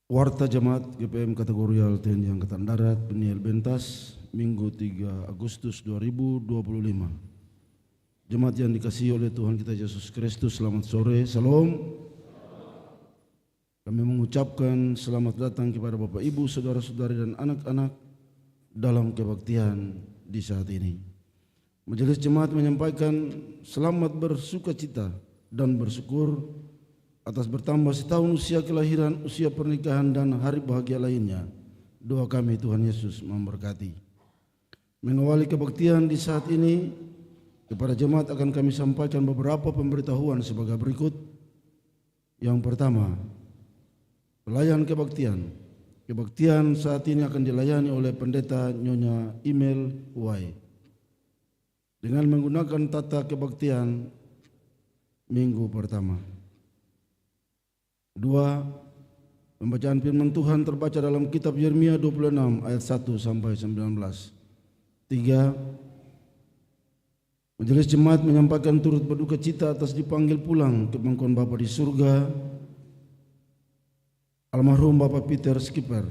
Warta Jemaat GPM Kategorial TNI Angkatan Darat Peniel Bentas, Minggu 3 Agustus 2025. Jemaat yang dikasihi oleh Tuhan kita Yesus Kristus, selamat sore, salam. Kami mengucapkan selamat datang kepada Bapak Ibu, saudara-saudari dan anak-anak dalam kebaktian di saat ini. Majelis Jemaat menyampaikan selamat bersukacita dan bersyukur atas bertambah setahun usia kelahiran, usia pernikahan, dan hari bahagia lainnya. Doa kami Tuhan Yesus memberkati. Mengawali kebaktian di saat ini, kepada jemaat akan kami sampaikan beberapa pemberitahuan sebagai berikut. Yang pertama, pelayan kebaktian. Kebaktian saat ini akan dilayani oleh Pendeta Nyonya Email Y dengan menggunakan tata kebaktian minggu pertama. 2. Pembacaan firman Tuhan terbaca dalam kitab Yeremia 26 ayat 1 sampai 19. 3. Majelis Jemaat menyampaikan turut berduka cita atas dipanggil pulang ke pangkuan Bapa di surga almarhum Bapak Peter Skipper,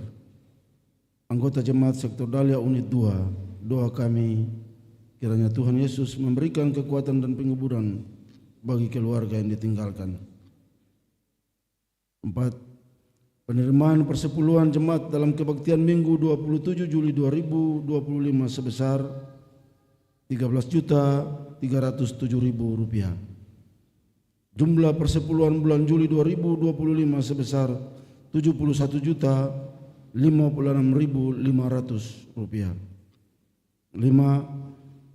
anggota Jemaat Sektor Dahlia Unit 2. Doa kami kiranya Tuhan Yesus memberikan kekuatan dan penguburan bagi keluarga yang ditinggalkan. 4. Penerimaan persepuluhan jemaat dalam kebaktian Minggu 27 Juli 2025 sebesar Rp13.307.000. Jumlah persepuluhan bulan Juli 2025 sebesar Rp71.056.500. 5.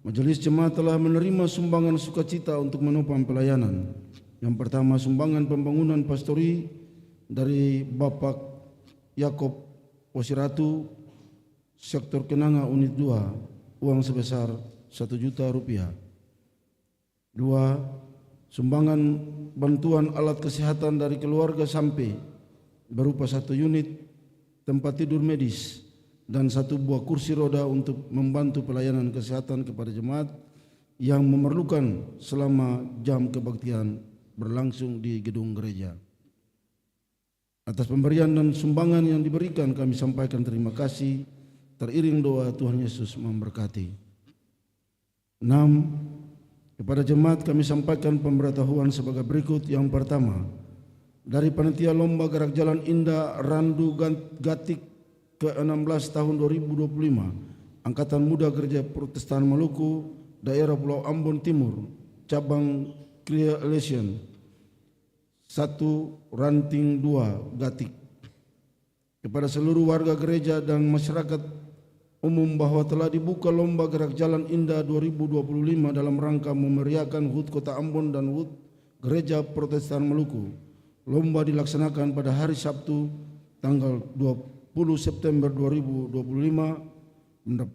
Majelis Jemaat telah menerima sumbangan sukacita untuk menopang pelayanan. Yang pertama, sumbangan pembangunan pastori dari Bapak Yakob Posiratu, Sektor Kenanga Unit 2, uang sebesar Rp1 juta. 2. Sumbangan bantuan alat kesehatan dari keluarga Sampai berupa 1 unit tempat tidur medis dan 1 buah kursi roda untuk membantu pelayanan kesehatan kepada jemaat yang memerlukan selama jam kebaktian berlangsung di gedung gereja. Atas pemberian dan sumbangan yang diberikan kami sampaikan terima kasih, teriring doa Tuhan Yesus memberkati. 6. Kepada jemaat kami sampaikan pemberitahuan sebagai berikut. Yang pertama, dari panitia lomba gerak jalan Indah Randu Gatik ke-16 tahun 2025, Angkatan Muda Gereja Protestan Maluku, Daerah Pulau Ambon Timur, Cabang Creation 1 Ranting 2 Gatik, kepada seluruh warga gereja dan masyarakat umum bahwa telah dibuka lomba gerak jalan Indah 2025 dalam rangka memeriahkan HUT Kota Ambon dan HUT Gereja Protestan Maluku. Lomba dilaksanakan pada hari Sabtu tanggal 20 September 2025.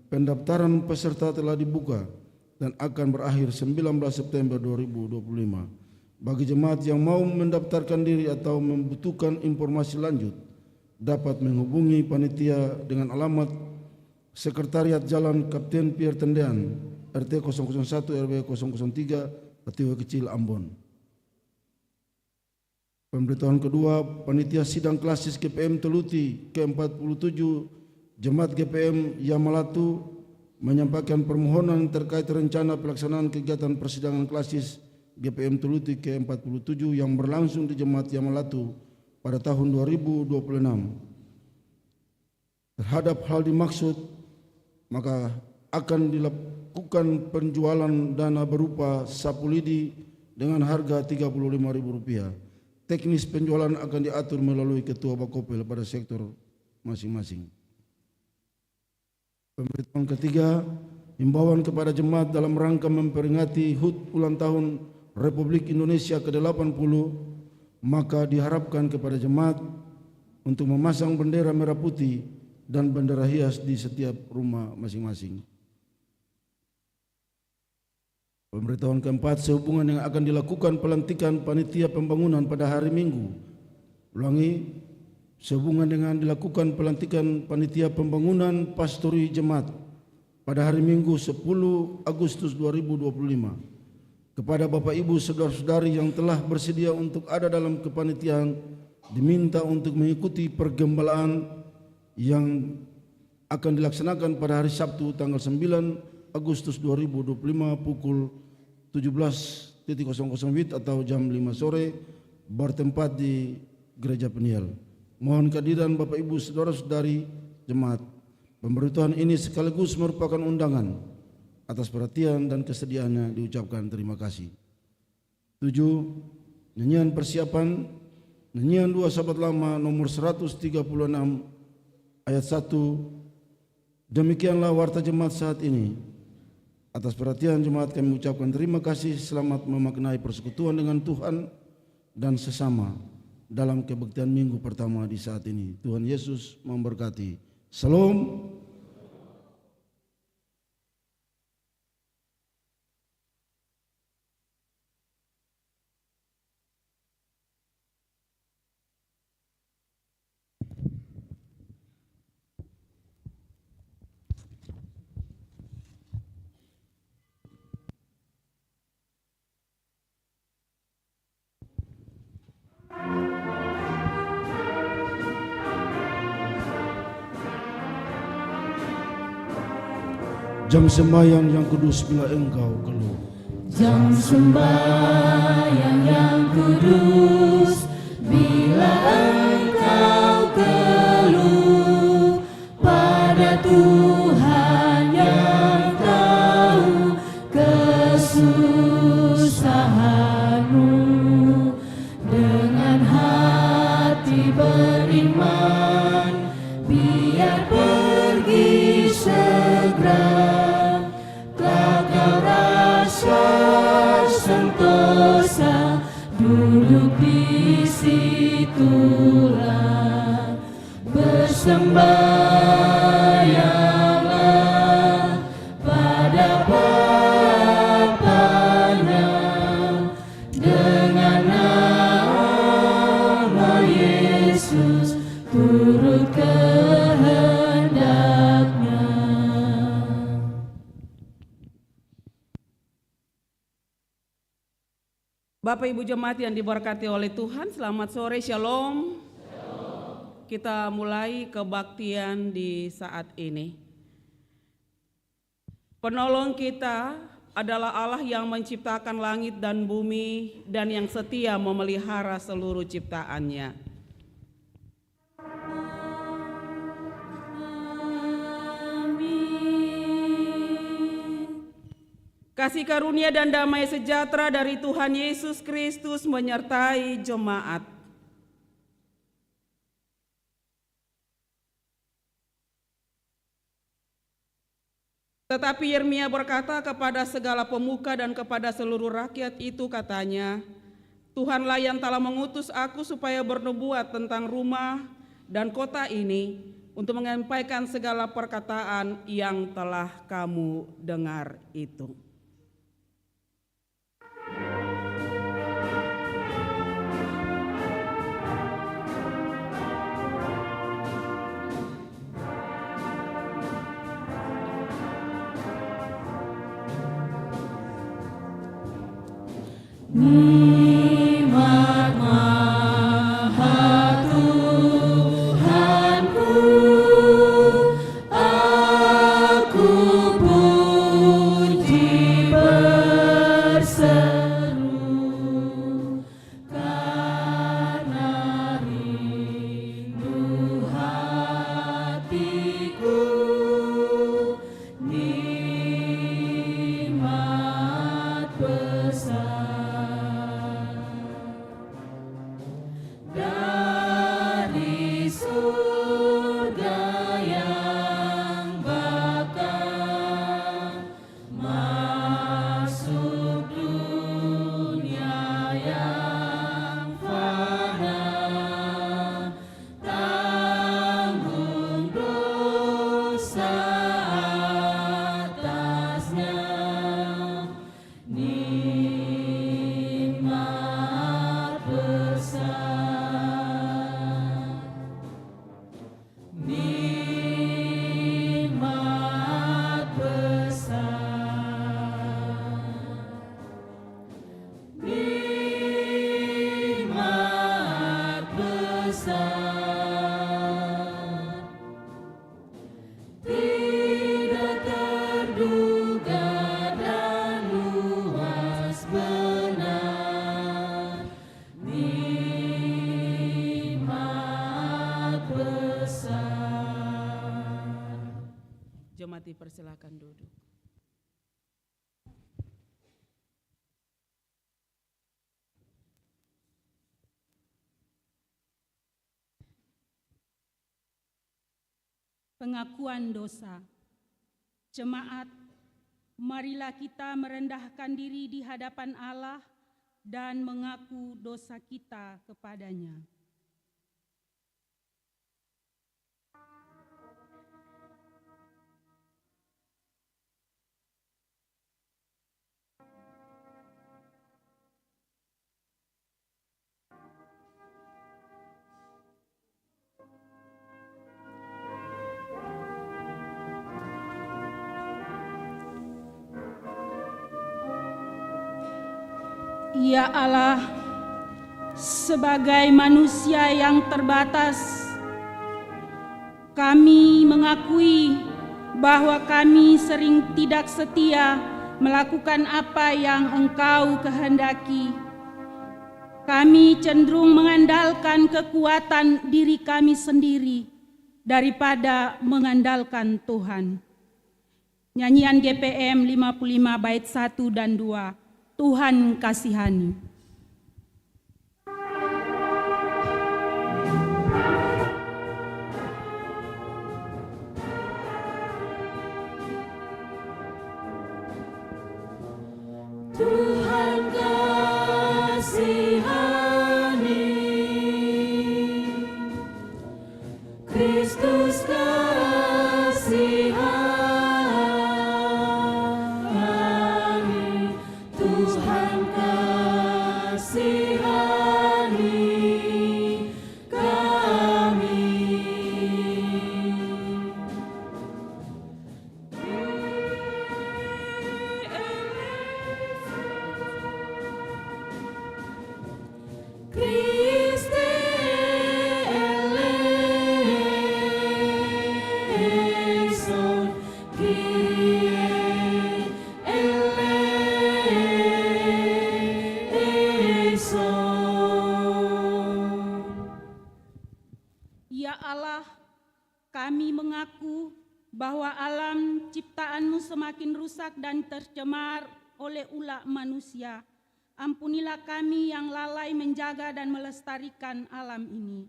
Pendaftaran peserta telah dibuka dan akan berakhir 19 September 2025. Bagi jemaat yang mau mendaftarkan diri atau membutuhkan informasi lanjut dapat menghubungi panitia dengan alamat Sekretariat Jalan Kapten Pierre Tendean, RT 001 RW 003, Petiwa Kecil Ambon. Pemberitahuan kedua, panitia sidang klasis GPM Teluti ke-47 Jemaat GPM Yamalatu menyampaikan permohonan terkait rencana pelaksanaan kegiatan persidangan klasis GPM Teluti ke-47 yang berlangsung di Jemaat Yamalatu pada tahun 2026. Terhadap hal dimaksud, maka akan dilakukan penjualan dana berupa sapu lidi dengan harga Rp35.000. Teknis penjualan akan diatur melalui Ketua Bakopel pada sektor masing-masing. Pemberitahuan ketiga, himbauan kepada jemaat dalam rangka memperingati HUT ulang tahun Republik Indonesia ke-80, maka diharapkan kepada jemaat untuk memasang bendera merah putih dan bendera hias di setiap rumah masing-masing. Pemberitahuan keempat, sehubungan yang akan dilakukan pelantikan panitia pembangunan pada hari Minggu. Ulangi, sehubungan dengan dilakukan pelantikan panitia pembangunan pastori jemaat pada hari Minggu 10 Agustus 2025. Kepada Bapak Ibu saudara-saudari yang telah bersedia untuk ada dalam kepanitiaan diminta untuk mengikuti pergembalaan yang akan dilaksanakan pada hari Sabtu tanggal 9 Agustus 2025 pukul 17.00 WIB atau jam 5 sore bertempat di Gereja Peniel. Mohon kehadiran Bapak Ibu saudara-saudari jemaat. Pemberitahuan ini sekaligus merupakan undangan. Atas perhatian dan kesediaannya diucapkan terima kasih. 7. Nyanyian persiapan nyanyian 2 Sahabat Lama nomor 136 ayat 1. Demikianlah warta jemaat saat ini. Atas perhatian jemaat kami ucapkan terima kasih. Selamat memaknai persekutuan dengan Tuhan dan sesama dalam kebaktian minggu pertama di saat ini. Tuhan Yesus memberkati. Salam. Jam sembahyang yang kudus bila engkau keluh. Jam sembahyang yang kudus bila engkau keluh pada Tuhan yang tahu kesusahanmu. Dengan hati beriman biar pergi segera. Sentosa duduk di situlah, bersembahyanglah pada Bapanya dengan nama Yesus turut kehendaknya. Bapak Ibu jemaat yang diberkati oleh Tuhan, selamat sore, shalom. Kita mulai kebaktian di saat ini. Penolong kita adalah Allah yang menciptakan langit dan bumi dan yang setia memelihara seluruh ciptaannya. Kasih karunia dan damai sejahtera dari Tuhan Yesus Kristus menyertai jemaat. Tetapi Yeremia berkata kepada segala pemuka dan kepada seluruh rakyat itu, katanya, Tuhanlah yang telah mengutus aku supaya bernubuat tentang rumah dan kota ini untuk menyampaikan segala perkataan yang telah kamu dengar itu. Nikmat Maha Tuhanku, aku puji berseru karena rindu hatiku. Nikmat besar hormati, persilakan duduk. Pengakuan dosa. Jemaat, marilah kita merendahkan diri di hadapan Allah dan mengaku dosa kita kepadanya. Ya Allah, sebagai manusia yang terbatas, kami mengakui bahwa kami sering tidak setia melakukan apa yang Engkau kehendaki. Kami cenderung mengandalkan kekuatan diri kami sendiri daripada mengandalkan Tuhan. Nyanyian GPM 55 bait 1 dan 2. Tuhan kasihani. Tuhan kasihani, Kristus kasihani, Tuhan kasihani kami. Christe eleison, Kyrie eleison. Ya Allah, kami mengaku bahwa alam ciptaan-Mu semakin rusak dan tercemar oleh ulah manusia. Ampunilah kami yang lalai menjaga dan melestarikan alam ini.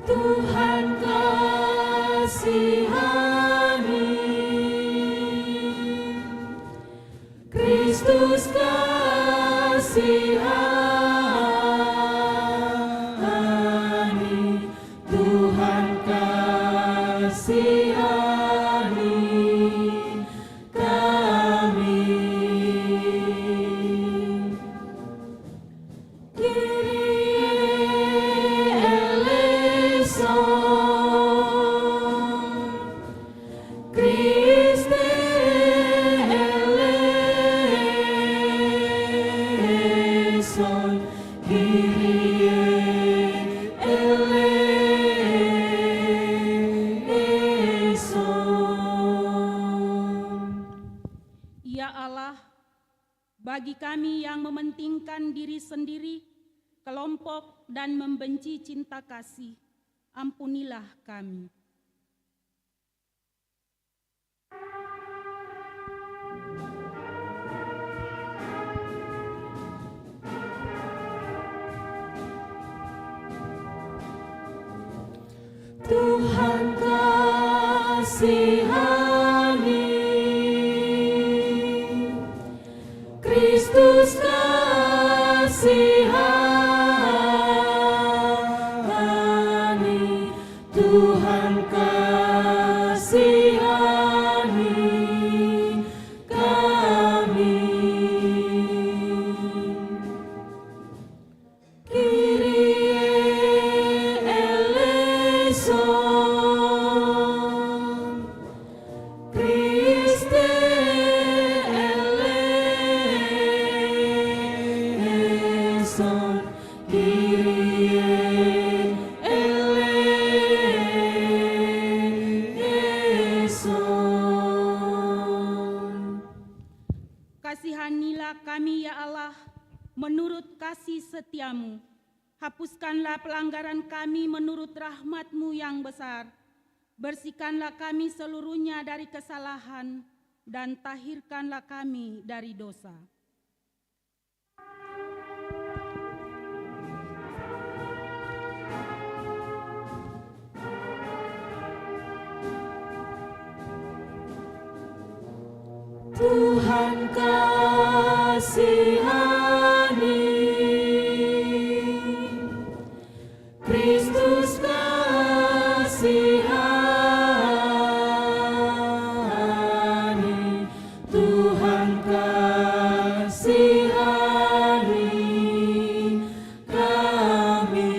Tuhan kasihani, Kristus kasihani, Tuhan kasihani kami. Kyrie eleison, Christe eleison, Kyrie eleison. Ya Allah, bagi kami yang mementingkan diri sendiri, kelompok dan membenci cinta kasih, ampunilah kami. Tuhan kasihani, Kristus kasihani, Tuhan kasihani kami. Kyrie eleison, Christe eleison, Kasihanilah kami ya Allah, menurut kasih setiamu. Hapuskanlah pelanggaran kami menurut rahmat-Mu yang besar. Bersihkanlah kami seluruhnya dari kesalahan, dan tahirkanlah kami dari dosa. Tuhan kasihani, Kristus kasihani, Tuhan kasihani kami.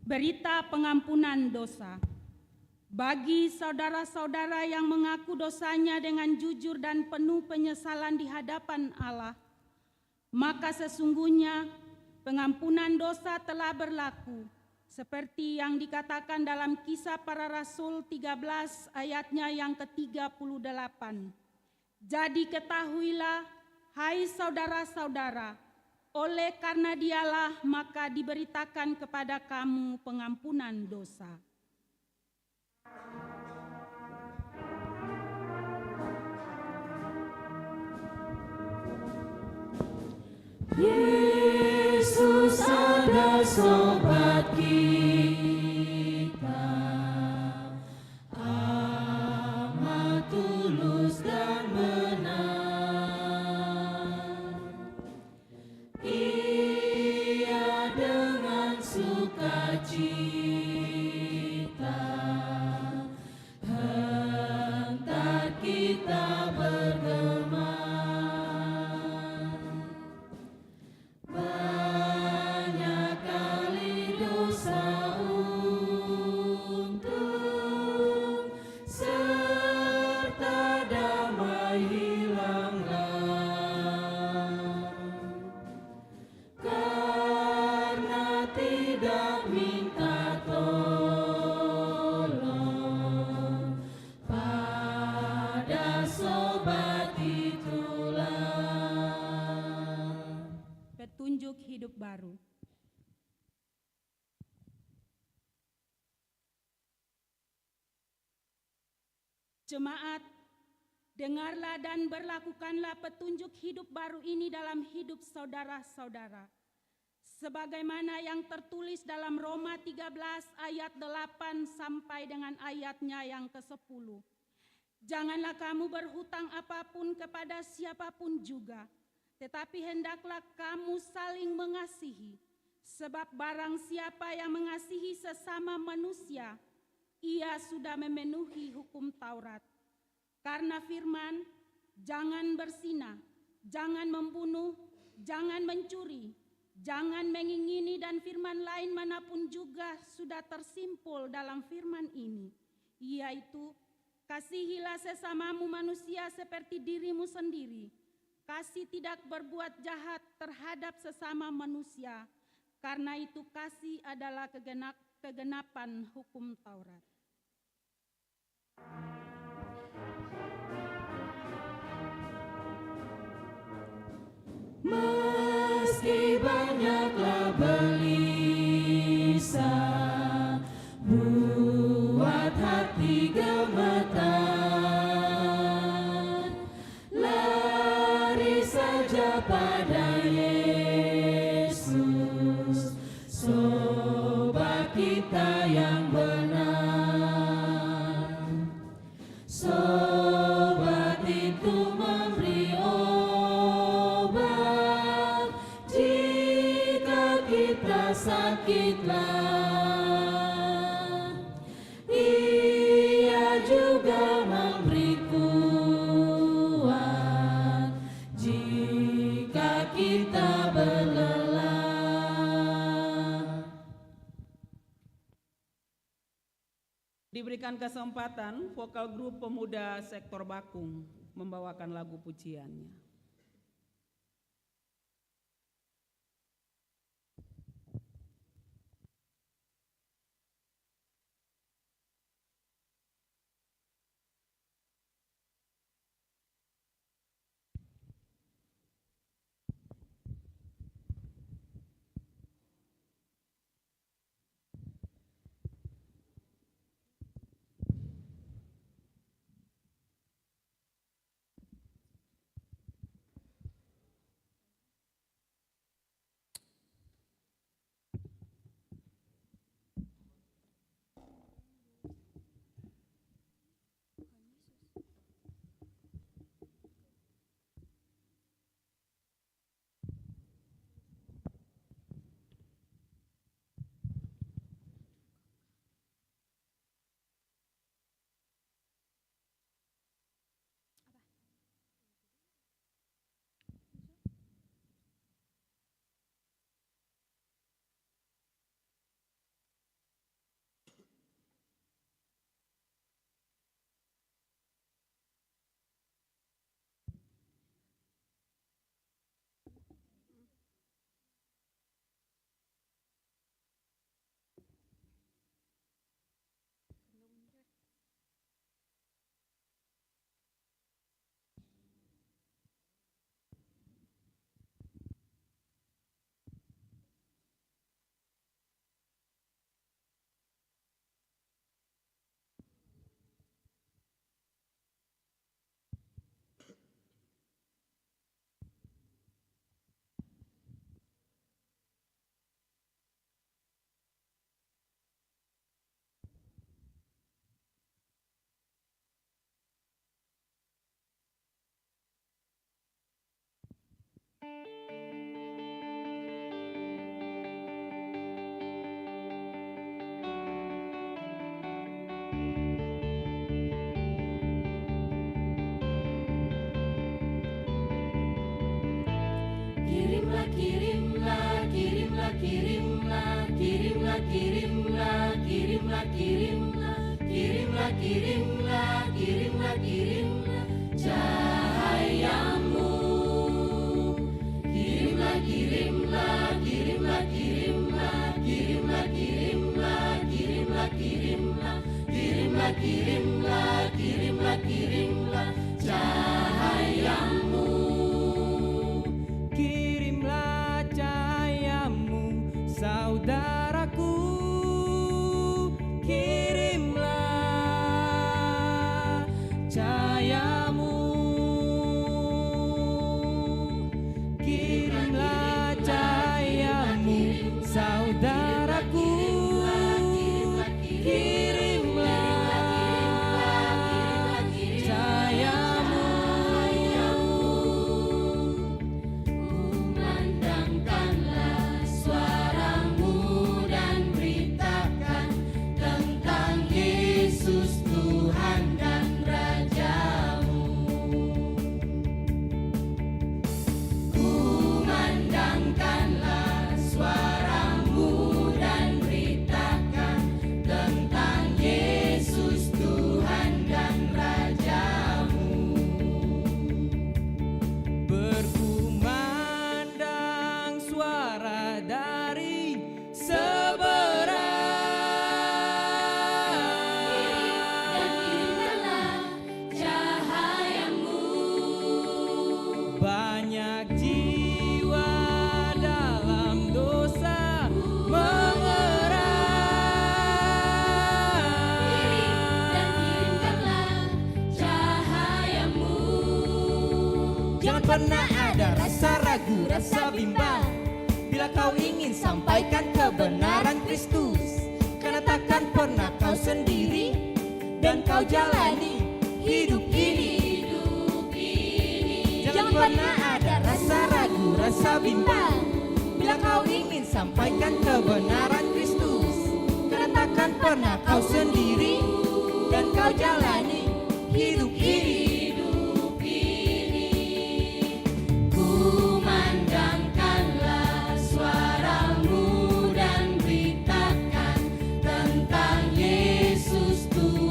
Berita pengampunan dosa. Bagi saudara-saudara yang mengaku dosanya dengan jujur dan penuh penyesalan di hadapan Allah, maka sesungguhnya pengampunan dosa telah berlaku, seperti yang dikatakan dalam Kisah Para Rasul 13 ayatnya yang ke-38. Jadi ketahuilah, hai saudara-saudara, oleh karena Dialah maka diberitakan kepada kamu pengampunan dosa. Yesus ada sobat kita, amat tulus dan benar. Ia dengan sukacita hentar kita bergema. Banyak kali dosa untung, serta damai hilanglah, karena tidak minta tolong pada sobat itulah. Petunjuk hidup baru. Jemaat, dengarlah dan berlakukanlah petunjuk hidup baru ini dalam hidup saudara-saudara. Sebagaimana yang tertulis dalam Roma 13 ayat 8 sampai dengan ayatnya yang ke-10. Janganlah kamu berhutang apapun kepada siapapun juga, tetapi hendaklah kamu saling mengasihi. Sebab barang siapa yang mengasihi sesama manusia, ia sudah memenuhi hukum Taurat. Karena firman, jangan berzina, jangan membunuh, jangan mencuri, jangan mengingini, dan firman lain manapun juga sudah tersimpul dalam firman ini, yaitu kasihilah sesamamu manusia seperti dirimu sendiri. Kasih tidak berbuat jahat terhadap sesama manusia, karena itu kasih adalah kegenapan hukum Taurat. Meski banyaklah gelisah, buat hati gemetar, lari saja pada Yesus, sobat kita yang benar. Sobat itu memberi obat jika kita sakitlah. Ia juga memberi kuat jika diberikan kesempatan vokal grup pemuda sektor Bakung membawakan lagu pujiannya. Kirimlah, kirimlah, kirimlah, kirimlah, kirimlah, kirimlah, kirimlah, kirimlah, kirimlah, kirimlah, kirimlah, kirimlah cahayamu. Kirimlah, kirimlah, kirimlah, kirimlah, kirimlah, kirimlah, kirimlah, kirimlah, kirimlah, kirimlah, kirimlah, kirimlah cahayamu. Kirimlah cahayamu, saudaraku. Kirimlah cahayamu. Kirimlah cahayamu, saudaraku. Kumandangkanlah suaramu dan beritakan tentang Yesus Tuhan dan Rajamu. Kumandangkanlah suaramu dan beritakan tentang Yesus Tuhan dan Rajamu. Berkumandang suara dari seberang. Dan kirimkanlah cahayamu. Banyak jiwa dalam dosa mengerang. Dan kirimkanlah cahayamu. Jangan pernah ada rasa ragu, rasa bimbang bila kau ingin sampaikan kebenaran Kristus. Karena takkan pernah kau sendiri dan kau jalani hidup ini. Jangan pernah ada rasa ragu, rasa bimbang bila kau ingin sampaikan kebenaran Kristus. Karena takkan pernah kau sendiri dan kau jalani hidup ini. Kumandangkanlah suaramu dan beritakan tentang Yesus Tuhan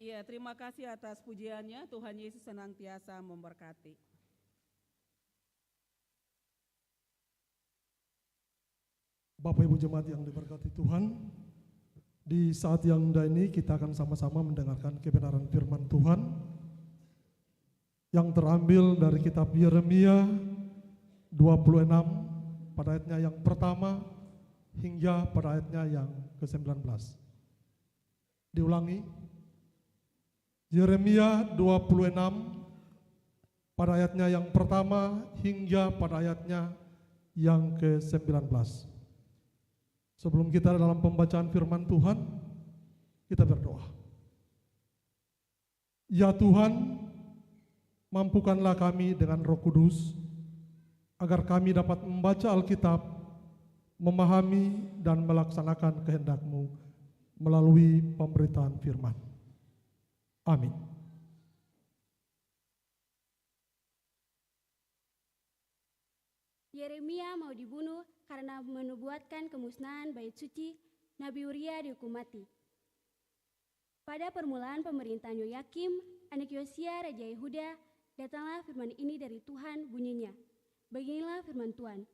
Iya, terima kasih atas pujiannya. Tuhan Yesus senantiasa memberkati. Bapak Ibu Jemaat yang diberkati Tuhan, di saat yang indah ini kita akan sama-sama mendengarkan kebenaran firman Tuhan yang terambil dari kitab Yeremia 26 pada ayatnya yang pertama hingga pada ayatnya yang ke-19. Diulangi, Yeremia 26 pada ayatnya yang pertama hingga pada ayatnya yang ke-19. Sebelum kita dalam pembacaan firman Tuhan, kita berdoa. Ya Tuhan, mampukanlah kami dengan Roh Kudus, agar kami dapat membaca Alkitab, memahami dan melaksanakan kehendak-Mu melalui pemberitaan firman. Amin. Yeremia mau dibunuh karena menubuatkan kemusnahan bait suci. Nabi Uria dihukum mati. Pada permulaan pemerintahan Yoyakim, anak Yosia Raja Yehuda, datanglah firman ini dari Tuhan, bunyinya. Beginilah firman Tuhan.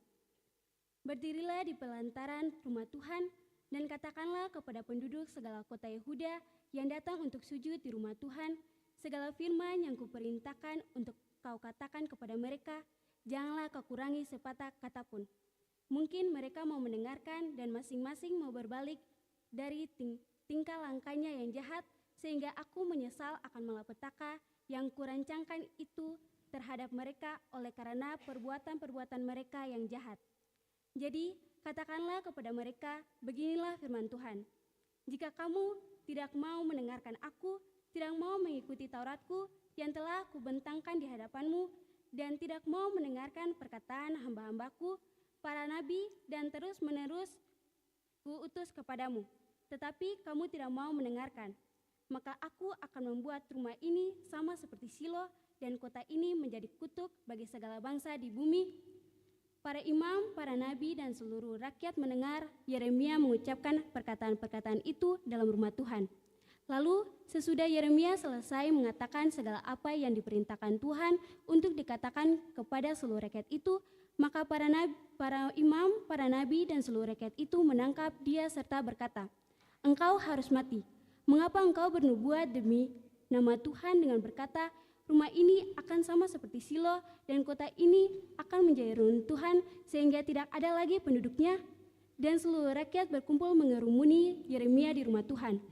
Berdirilah di pelantaran rumah Tuhan dan katakanlah kepada penduduk segala kota Yehuda yang datang untuk sujud di rumah Tuhan, segala firman yang kuperintahkan untuk kau katakan kepada mereka, janganlah kau kurangi sepatah kata pun. Mungkin mereka mau mendengarkan dan masing-masing mau berbalik dari tingkah langkahnya yang jahat, sehingga aku menyesal akan malapetaka yang kurancangkan itu terhadap mereka oleh karena perbuatan-perbuatan mereka yang jahat. Jadi katakanlah kepada mereka, beginilah firman Tuhan. Jika kamu tidak mau mendengarkan aku, tidak mau mengikuti Tauratku yang telah kubentangkan di hadapanmu, dan tidak mau mendengarkan perkataan hamba-hambaku, para nabi, dan terus-menerus kuutus kepadamu, tetapi kamu tidak mau mendengarkan, maka aku akan membuat rumah ini sama seperti Silo, dan kota ini menjadi kutuk bagi segala bangsa di bumi. Para imam, para nabi, dan seluruh rakyat mendengar Yeremia mengucapkan perkataan-perkataan itu dalam rumah Tuhan. Lalu sesudah Yeremia selesai mengatakan segala apa yang diperintahkan Tuhan untuk dikatakan kepada seluruh rakyat itu, maka para imam, para nabi, dan seluruh rakyat itu menangkap dia serta berkata, "Engkau harus mati. Mengapa engkau bernubuat demi nama Tuhan dengan berkata, rumah ini akan sama seperti Silo, dan kota ini akan menjadi runtuhan sehingga tidak ada lagi penduduknya?" Dan seluruh rakyat berkumpul mengerumuni Yeremia di rumah Tuhan.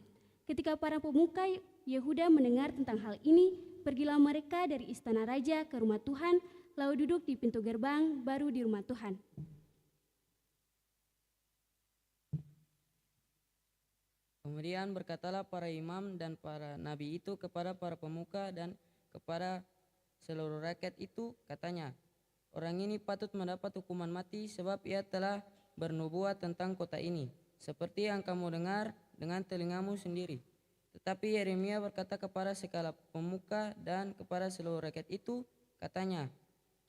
Ketika para pemuka Yehuda mendengar tentang hal ini, pergilah mereka dari istana raja ke rumah Tuhan, lalu duduk di pintu gerbang baru di rumah Tuhan. Kemudian berkatalah para imam dan para nabi itu kepada para pemuka dan kepada seluruh rakyat itu, katanya, orang ini patut mendapat hukuman mati sebab ia telah bernubuat tentang kota ini, seperti yang kamu dengar dengan telingamu sendiri. Tetapi Yeremia berkata kepada segala pemuka dan kepada seluruh rakyat itu, katanya,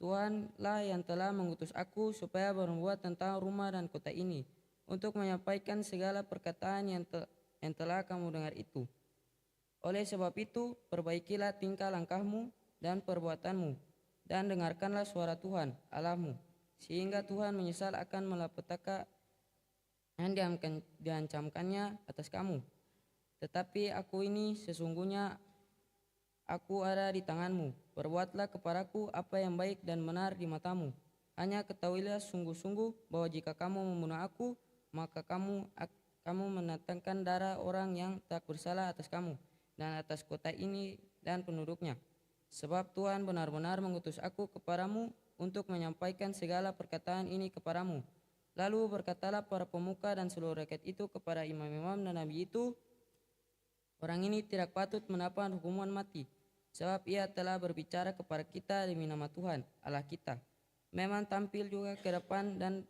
Tuhanlah yang telah mengutus aku supaya bernubuat tentang rumah dan kota ini, untuk menyampaikan segala perkataan yang telah kamu dengar itu. Oleh sebab itu, perbaikilah tingkah langkahmu dan perbuatanmu, dan dengarkanlah suara Tuhan Allahmu, sehingga Tuhan menyesal akan malapetaka yang diancamkannya atas kamu. Tetapi aku ini sesungguhnya aku ada di tanganmu. Perbuatlah kepadaku apa yang baik dan benar di matamu. Hanya ketahuilah sungguh-sungguh bahwa jika kamu membunuh aku, maka kamu mendatangkan darah orang yang tak bersalah atas kamu dan atas kota ini dan penduduknya. Sebab Tuhan benar-benar mengutus aku kepadamu untuk menyampaikan segala perkataan ini kepadamu. Lalu berkatalah para pemuka dan seluruh rakyat itu kepada imam-imam dan nabi itu, orang ini tidak patut mendapat hukuman mati, sebab ia telah berbicara kepada kita demi nama Tuhan Allah kita. Memang tampil juga ke depan dan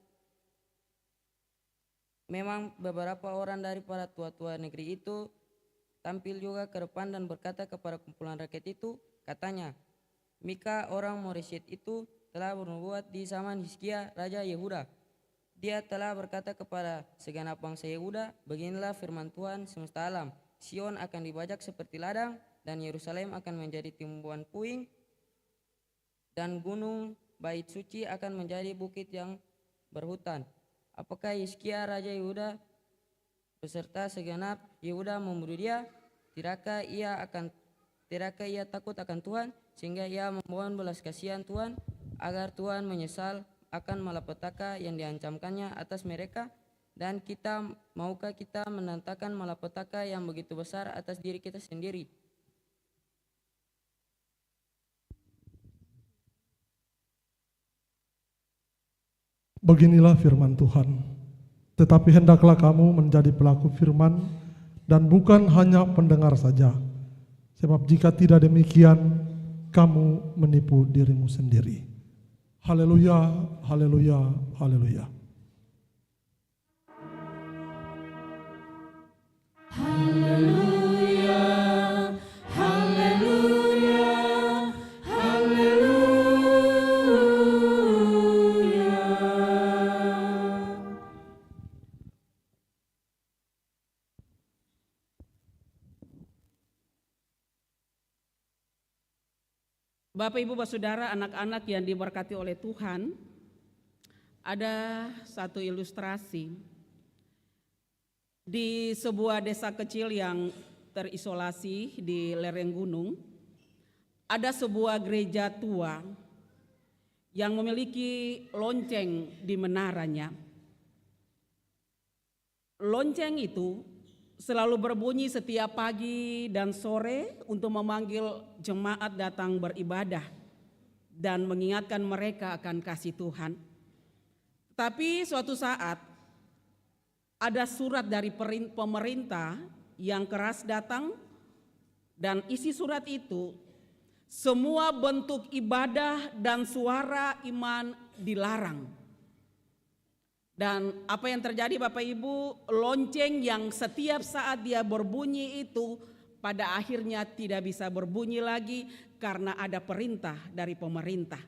memang beberapa orang dari para tua-tua negeri itu tampil juga ke depan dan berkata kepada kumpulan rakyat itu, katanya, Mika orang Moresyet itu telah bernubuat di zaman Hizkia Raja Yehuda. Dia telah berkata kepada segenap bangsa Yehuda, beginilah firman Tuhan semesta alam, Sion akan dibajak seperti ladang, dan Yerusalem akan menjadi tumbuhan puing, dan gunung bait suci akan menjadi bukit yang berhutan. Apakah Hizkia Raja Yehuda beserta segenap Yehuda membunuh dia? Tidakkah ia takut akan Tuhan, sehingga ia memohon belas kasihan Tuhan, agar Tuhan menyesal akan malapetaka yang diancamkannya atas mereka? Dan maukah kita menantakan malapetaka yang begitu besar atas diri kita sendiri? Beginilah firman Tuhan. Tetapi hendaklah kamu menjadi pelaku firman dan bukan hanya pendengar saja. Sebab jika tidak demikian, kamu menipu dirimu sendiri. Haleluya, haleluya, haleluya. Haleluya, haleluya, haleluya. Bapak, Ibu, Saudara, anak-anak yang diberkati oleh Tuhan, ada satu ilustrasi di sebuah desa kecil yang terisolasi di lereng gunung. Ada sebuah gereja tua yang memiliki lonceng di menaranya. Lonceng itu selalu berbunyi setiap pagi dan sore untuk memanggil jemaat datang beribadah dan mengingatkan mereka akan kasih Tuhan. Tapi suatu saat ada surat dari pemerintah yang keras datang, dan isi surat itu semua bentuk ibadah dan suara iman dilarang. Dan apa yang terjadi Bapak Ibu, lonceng yang setiap saat dia berbunyi itu pada akhirnya tidak bisa berbunyi lagi karena ada perintah dari pemerintah.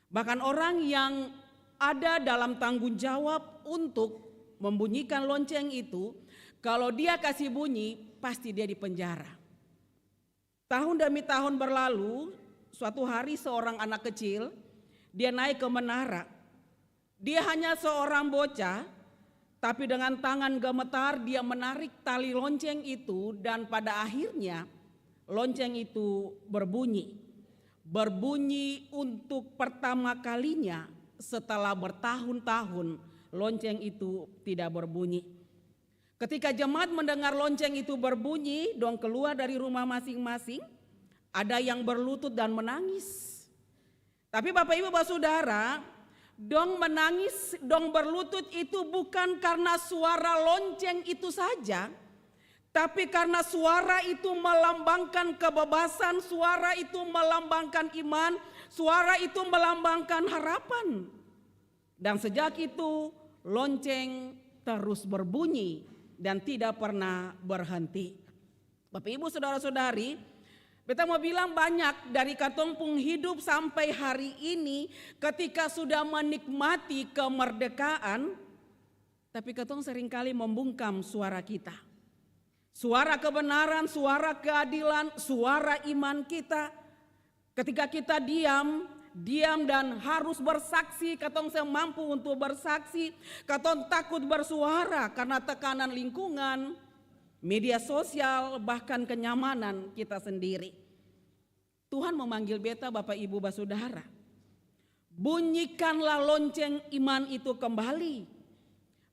Bahkan orang yang ada dalam tanggung jawab untuk membunyikan lonceng itu, kalau dia kasih bunyi pasti dia dipenjara. Tahun demi tahun berlalu, suatu hari seorang anak kecil dia naik ke menara. Dia hanya seorang bocah, tapi dengan tangan gemetar dia menarik tali lonceng itu, dan pada akhirnya lonceng itu berbunyi. Berbunyi untuk pertama kalinya setelah bertahun-tahun lonceng itu tidak berbunyi. Ketika jemaat mendengar lonceng itu berbunyi, dong keluar dari rumah masing-masing, ada yang berlutut dan menangis. Tapi Bapak Ibu Saudara, dong menangis, dong berlutut itu bukan karena suara lonceng itu saja, tapi karena suara itu melambangkan kebebasan, suara itu melambangkan iman, suara itu melambangkan harapan. Dan sejak itu lonceng terus berbunyi dan tidak pernah berhenti. Bapak Ibu Saudara-saudari, kita mau bilang banyak dari katong pun hidup sampai hari ini ketika sudah menikmati kemerdekaan, tapi katong seringkali membungkam suara kita. Suara kebenaran, suara keadilan, suara iman kita. Ketika kita diam dan harus bersaksi, katong mampu untuk bersaksi, katong takut bersuara karena tekanan lingkungan, media sosial, bahkan kenyamanan kita sendiri. Tuhan memanggil beta Bapak Ibu Saudara, bunyikanlah lonceng iman itu kembali.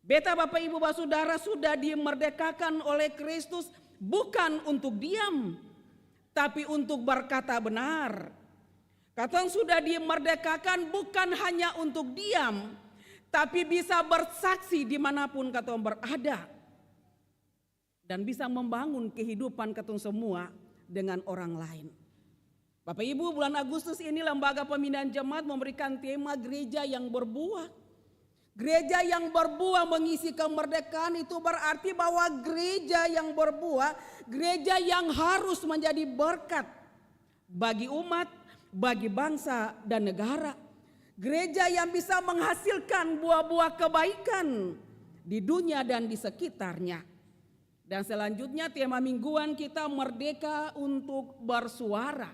Beta Bapak Ibu Saudara sudah dimerdekakan oleh Kristus bukan untuk diam, tapi untuk berkata benar. Katong sudah dimerdekakan bukan hanya untuk diam, tapi bisa bersaksi dimanapun katong berada. Dan bisa membangun kehidupan katong semua dengan orang lain. Bapak Ibu, bulan Agustus ini Lembaga Pembinaan Jemaat memberikan tema gereja yang berbuah. Gereja yang berbuah mengisi kemerdekaan itu berarti bahwa gereja yang berbuah, gereja yang harus menjadi berkat bagi umat, bagi bangsa dan negara. Gereja yang bisa menghasilkan buah-buah kebaikan di dunia dan di sekitarnya. Dan selanjutnya tema mingguan kita merdeka untuk bersuara.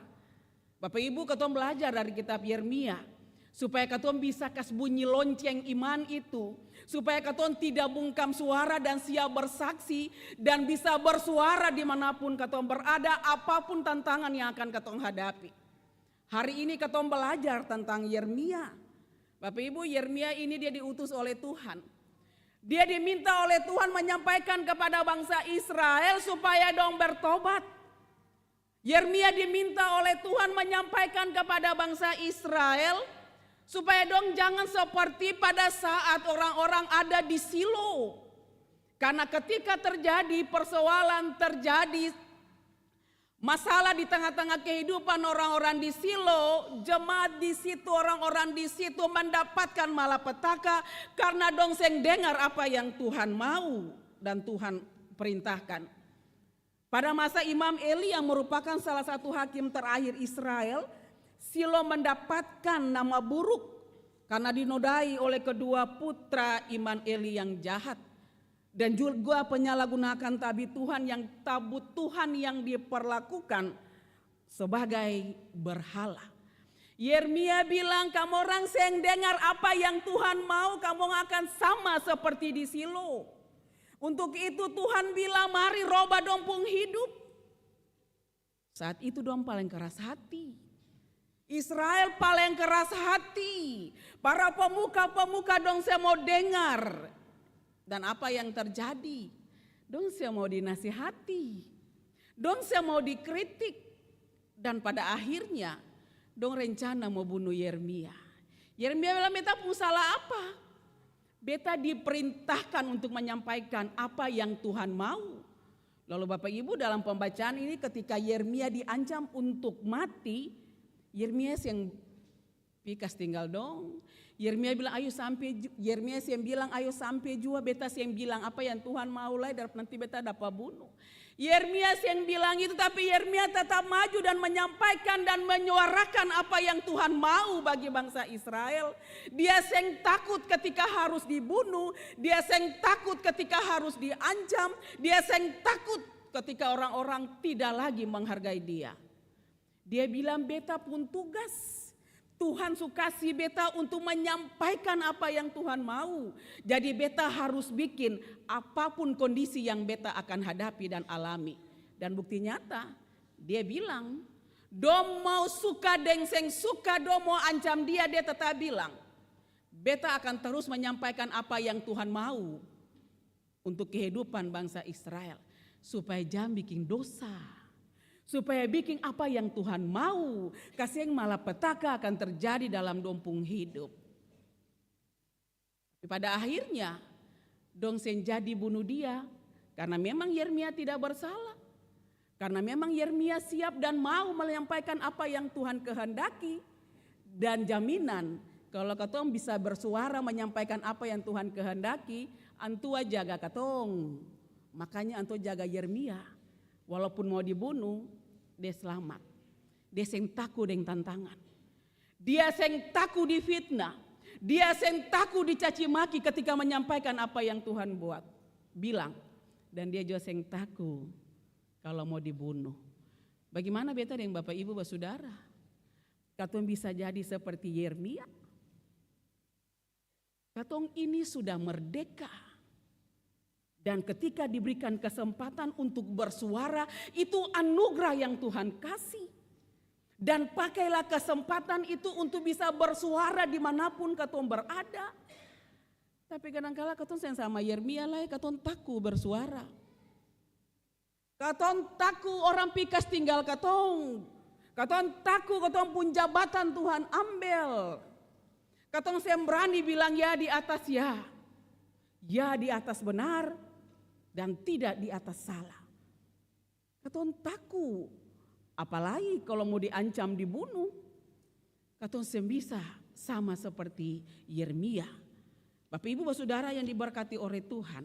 Bapak Ibu, katong belajar dari kitab Yeremia supaya katong bisa kas bunyi lonceng iman itu, supaya katong tidak bungkam suara dan siap bersaksi dan bisa bersuara dimanapun katong berada, apapun tantangan yang akan katong hadapi. Hari ini katong belajar tentang Yeremia. Bapak Ibu, Yeremia ini dia diutus oleh Tuhan. Dia diminta oleh Tuhan menyampaikan kepada bangsa Israel supaya dong bertobat. Yeremia diminta oleh Tuhan menyampaikan kepada bangsa Israel supaya dong jangan seperti pada saat orang-orang ada di Silo. Karena ketika terjadi persoalan, terjadi masalah di tengah-tengah kehidupan orang-orang di Silo, jemaat di situ, orang-orang di situ mendapatkan malapetaka karena dong seng dengar apa yang Tuhan mau dan Tuhan perintahkan. Pada masa Imam Eli yang merupakan salah satu hakim terakhir Israel, Silo mendapatkan nama buruk karena dinodai oleh kedua putra Imam Eli yang jahat. Dan juga penyalahgunakan tabut Tuhan yang diperlakukan sebagai berhala. Yeremia bilang, kamu orang yang dengar apa yang Tuhan mau, kamu akan sama seperti di Silo. Untuk itu Tuhan bilang, mari robah dong pung hidup. Saat itu dong paling keras hati. Israel paling keras hati. Para pemuka-pemuka dong saya mau dengar. Dan apa yang terjadi? Dong saya mau dinasihati, dong saya mau dikritik, dan pada akhirnya dong rencana mau bunuh Yeremia. Yeremia bilang, beta pun salah apa? Beta diperintahkan untuk menyampaikan apa yang Tuhan mau. Lalu Bapak Ibu dalam pembacaan ini ketika Yeremia diancam untuk mati, Yeremia yang pikas tinggal dong. Yeremia bilang ayo sampai, Yeremia yang bilang ayo sampai jua, beta yang bilang apa yang Tuhan mau lah, nanti beta dapat bunuh. Yeremia yang bilang itu, tapi Yeremia tetap maju dan menyampaikan dan menyuarakan apa yang Tuhan mau bagi bangsa Israel. Dia yang takut ketika harus dibunuh, dia yang takut ketika harus diancam, dia yang takut ketika orang-orang tidak lagi menghargai dia. Dia bilang beta pun tugas. Tuhan sukasi beta untuk menyampaikan apa yang Tuhan mau. Jadi beta harus bikin apapun kondisi yang beta akan hadapi dan alami. Dan bukti nyata, dia bilang, dom mau suka dengseng suka, dom mau ancam dia tetap bilang, beta akan terus menyampaikan apa yang Tuhan mau untuk kehidupan bangsa Israel. Supaya jangan bikin dosa. Supaya bikin apa yang Tuhan mau, kasih yang malapetaka akan terjadi dalam dompung hidup. Pada akhirnya, dong sen jadi bunuh dia, karena memang Yeremia tidak bersalah. Karena memang Yeremia siap dan mau menyampaikan apa yang Tuhan kehendaki. Dan jaminan, kalau katong bisa bersuara menyampaikan apa yang Tuhan kehendaki, antua jaga katong. Makanya antua jaga Yeremia. Walaupun mau dibunuh, dia selamat. Dia seng takut dengan tantangan. Dia seng takut difitnah. Dia seng takut dicaci maki ketika menyampaikan apa yang Tuhan buat. Bilang. Dan dia juga seng takut kalau mau dibunuh. Bagaimana beta dengan Bapak Ibu Saudara? Katong bisa jadi seperti Yeremia. Katong ini sudah merdeka. Dan ketika diberikan kesempatan untuk bersuara, itu anugerah yang Tuhan kasih. Dan pakailah kesempatan itu untuk bisa bersuara dimanapun katong berada. Tapi kadang-kala katong sama Yeremia lah, katong takut bersuara. Katong takut orang pikas tinggal katong. Katong takut katong pun jabatan Tuhan ambil. Katong berani bilang ya di atas ya. Ya di atas benar. Dan tidak di atas salah. Katong takut. Apalagi kalau mau diancam dibunuh. Katong bisa sama seperti Yeremia. Bapak Ibu Saudara yang diberkati oleh Tuhan.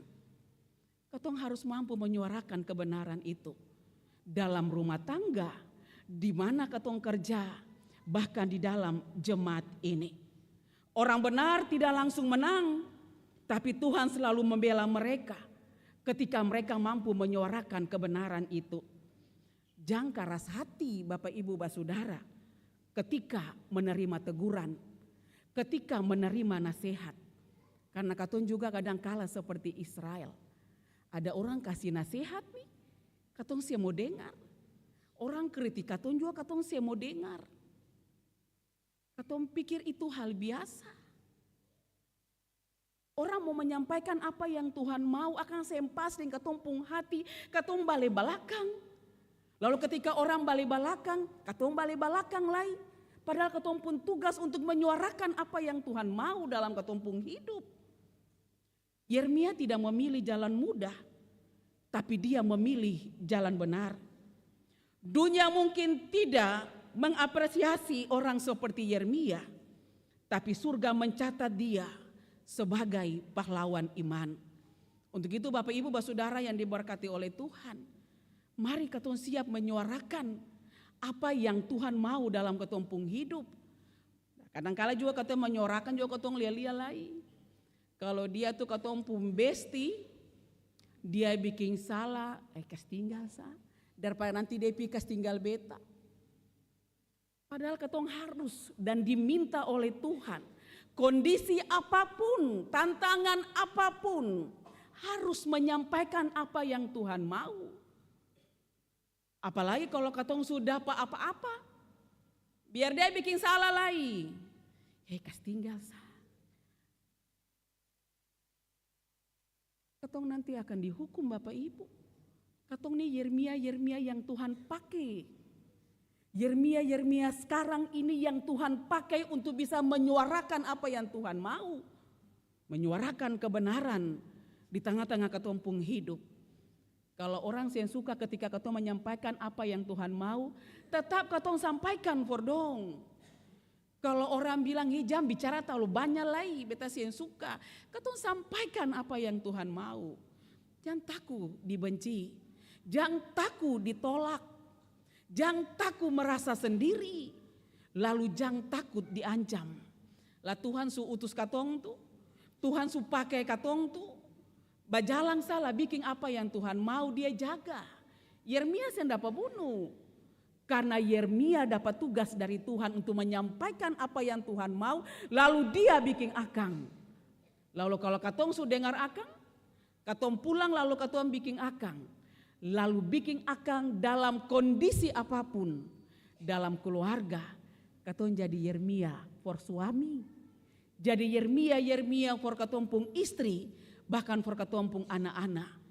Katong harus mampu menyuarakan kebenaran itu. Dalam rumah tangga. Di mana katong kerja. Bahkan di dalam jemaat ini. Orang benar tidak langsung menang. Tapi Tuhan selalu membela mereka. ketika mereka mampu menyuarakan kebenaran itu. Jangan keras hati Bapak Ibu Basudara ketika menerima teguran, ketika menerima nasihat. Karena katong juga kadang kala seperti Israel. Ada orang kasih nasihat nih, katong siap mau dengar. Orang kritik katong juga katong siap mau dengar. Katong pikir itu hal biasa. Orang mau menyampaikan apa yang Tuhan mau akan sempas dengan katong pung hati, katong balik belakang. Lalu ketika orang balik belakang, katong balik belakang lagi. Padahal katong pun tugas untuk menyuarakan apa yang Tuhan mau dalam katong pung hidup. Yeremia tidak memilih jalan mudah, tapi dia memilih jalan benar. Dunia mungkin tidak mengapresiasi orang seperti Yeremia, tapi surga mencatat dia sebagai pahlawan iman. Untuk itu Bapak Ibu Saudara yang diberkati oleh Tuhan, mari katong siap menyuarakan apa yang Tuhan mau dalam katong pung hidup. Kadang-kala juga katong menyuarakan juga katong lia-lia lagi. Kalau dia tuh katong pun besti, dia bikin salah, kas tinggal sa. Daripada nanti dia kas tinggal beta. Padahal katong harus dan diminta oleh Tuhan, kondisi apapun, tantangan apapun, harus menyampaikan apa yang Tuhan mau. Apalagi kalau katong sudah apa-apa, biar dia bikin salah lagi. Kas tinggal sa. Katong nanti akan dihukum Bapak Ibu. Katong nih Yeremia yang Tuhan pakai. Yeremia sekarang ini yang Tuhan pakai untuk bisa menyuarakan apa yang Tuhan mau. Menyuarakan kebenaran di tengah-tengah katong pung hidup. Kalau orang yang suka ketika katong menyampaikan apa yang Tuhan mau, tetap katong sampaikan fordong. Kalau orang bilang hijam bicara terlalu banyak lagi, beta yang suka. Katong sampaikan apa yang Tuhan mau. Jangan takut dibenci, jangan takut ditolak, jangan takut merasa sendiri, lalu jangan takut diancam. Lah Tuhan su utus katong tuh, Tuhan su pakai katong tuh, bajalang salah bikin apa yang Tuhan mau dia jaga. Yeremia sen dapat bunuh. Karena Yeremia dapat tugas dari Tuhan untuk menyampaikan apa yang Tuhan mau, lalu dia bikin akang. Lalu kalau katong sudah dengar akang, katong pulang lalu katong bikin akang. Lalu bikin akang dalam kondisi apapun, dalam keluarga, katong jadi Yeremia for suami. Jadi Yeremia for katong pung istri, bahkan for katong pung anak-anak.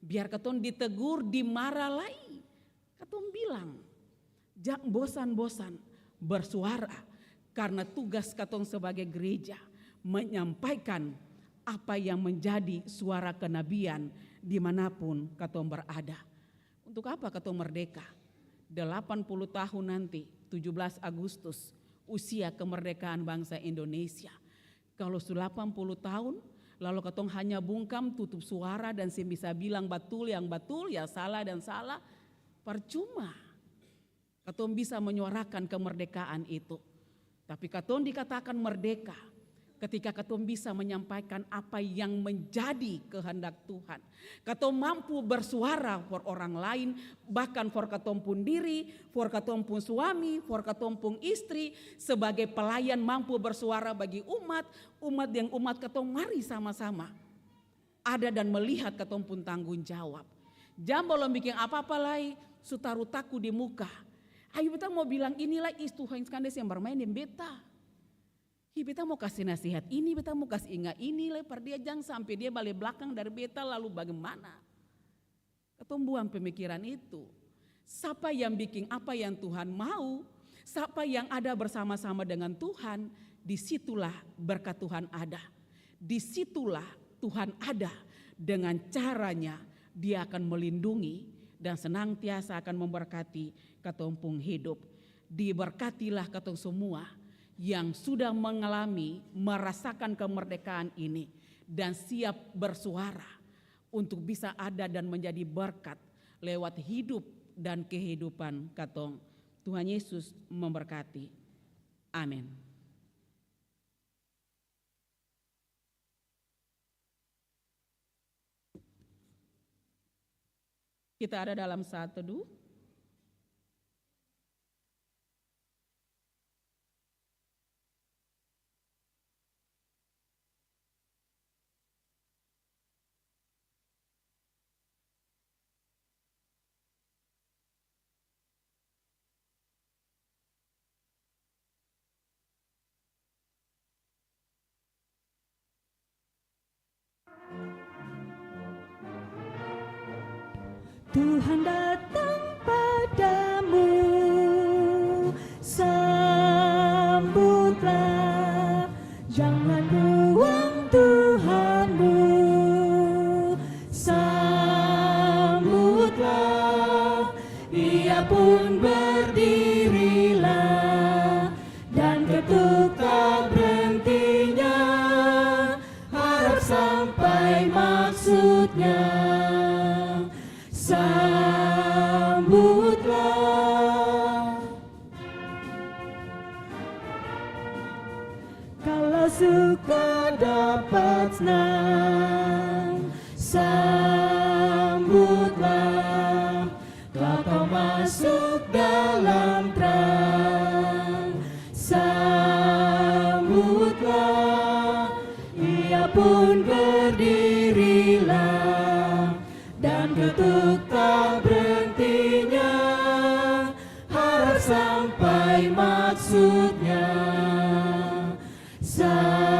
Biar katong ditegur, dimarah lagi, katong bilang, jangan bosan-bosan bersuara karena tugas katong sebagai gereja menyampaikan apa yang menjadi suara kenabian dimanapun katong berada. Untuk apa katong merdeka? 80 tahun nanti, 17 Agustus, usia kemerdekaan bangsa Indonesia. Kalau sudah 80 tahun, lalu katong hanya bungkam tutup suara dan bisa bilang betul yang betul, ya salah dan salah, percuma. Katong bisa menyuarakan kemerdekaan itu. Tapi katong dikatakan merdeka ketika katong bisa menyampaikan apa yang menjadi kehendak Tuhan. Katong mampu bersuara for orang lain, bahkan for katong pun diri, for katong pun suami, for katong pun istri, sebagai pelayan mampu bersuara bagi umat yang umat katong mari sama-sama ada dan melihat katong pun tanggung jawab. Jangan belum bikin apa-apa lagi, sutaru taku di muka. Ayo beta mau bilang inilah Tuhan Skandes yang bermain di beta. Beta mau kasih nasihat ini, beta mau kasih ingat ini, per dia jangan sampai dia balik belakang dari beta lalu bagaimana. Katong buang pemikiran itu. Siapa yang bikin apa yang Tuhan mau, siapa yang ada bersama-sama dengan Tuhan, disitulah berkat Tuhan ada. Disitulah Tuhan ada dengan caranya dia akan melindungi dan senantiasa akan memberkati katong pung hidup. Diberkatilah katong semua yang sudah mengalami, merasakan kemerdekaan ini dan siap bersuara untuk bisa ada dan menjadi berkat lewat hidup dan kehidupan katong. Tuhan Yesus memberkati. Amin. Kita ada dalam saat teduh. Tuhan datang padamu, sambutlah, jangan buang Tuhanmu, sambutlah, ia pun berdirilah, dan ketuk tak berhentinya, harap sampai maksudnya. Sambutlah, kalau suka dapat senang, sambutlah, kalau kau masuk dalam terang, sambutlah, ia pun berdirilah, dan ketuk tak berhentinya, harap sampai maksudnya. Sambutlah.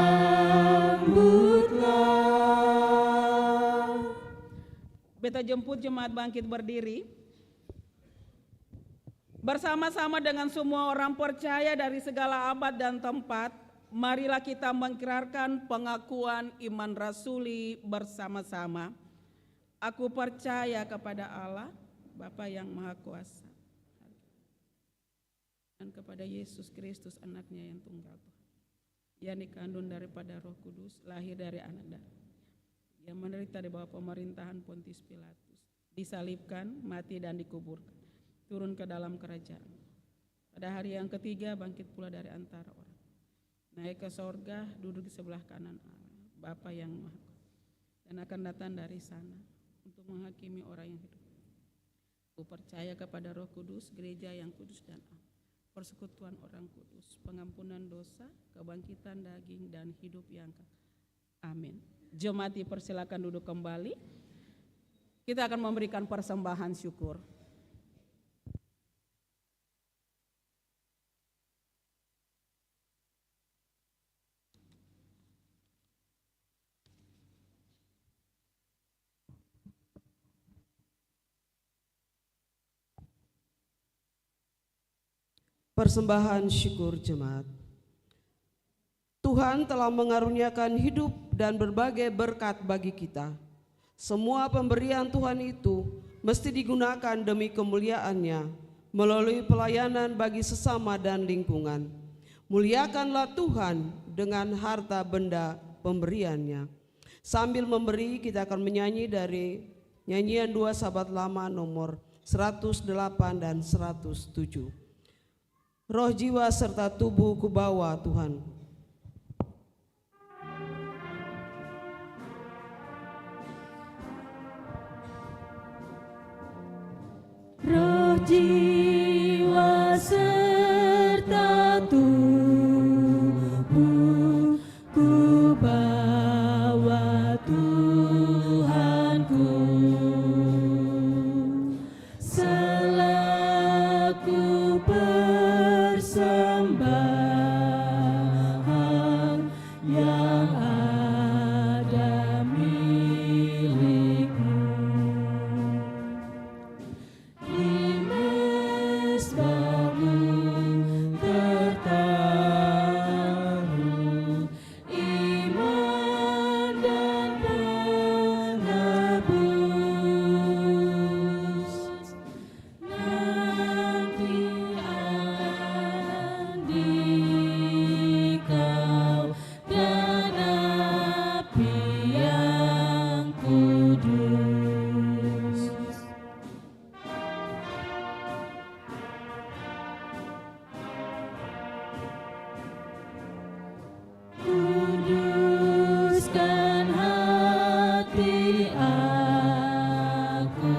Beta jemput jemaat bangkit berdiri. Bersama-sama dengan semua orang percaya dari segala abad dan tempat, marilah kita mengikrarkan pengakuan iman rasuli bersama-sama. Aku percaya kepada Allah, Bapa yang Maha Kuasa, dan kepada Yesus Kristus, anaknya yang tunggal Tuhan, yang dikandung daripada Roh Kudus, lahir dari anak darah, yang menderita di bawah pemerintahan Pontius Pilatus, disalibkan, mati dan dikuburkan, turun ke dalam kerajaan. Pada hari yang ketiga bangkit pula dari antara orang, naik ke sorga, duduk di sebelah kanan Allah, Bapa yang Maha Kuasa, dan akan datang dari sana untuk menghakimi orang yang hidup. Aku percaya kepada Roh Kudus, gereja yang kudus dan am, persekutuan orang kudus, pengampunan dosa, kebangkitan daging dan hidup yang kekal. Amin. Jemaat dipersilakan duduk kembali. Kita akan memberikan persembahan syukur. Persembahan syukur jemaat. Tuhan telah mengaruniakan hidup dan berbagai berkat bagi kita. Semua pemberian Tuhan itu mesti digunakan demi kemuliaan-Nya melalui pelayanan bagi sesama dan lingkungan. Muliakanlah Tuhan dengan harta benda pemberian-Nya. Sambil memberi, kita akan menyanyi dari nyanyian 2 Sahabat Lama nomor 108 dan 107. Roh, jiwa, serta tubuh kubawa Tuhan. Roh, jiwa, serta tubuh kubawa Tuhanku, selaku persembahan yang ada milikmu. Di mezbahmu tertaruh iman dan penebus. Nanti dikau dan api yang kudus. Kuduskan hati aku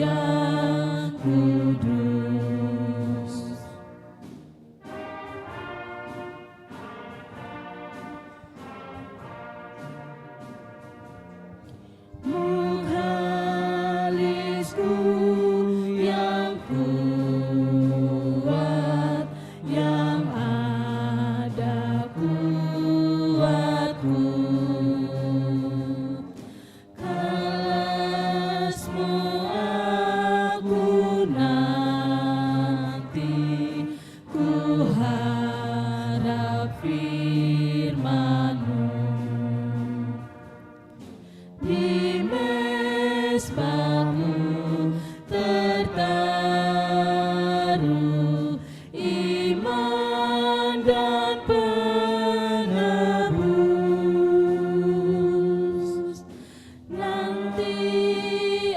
yang kudus. Mukhalisku yang kuat, yang ada kuatku. Kelasmu aku nanti, ku harap firman-Mu. Di mesbah-Mu tertaruh iman dan penebus. Nanti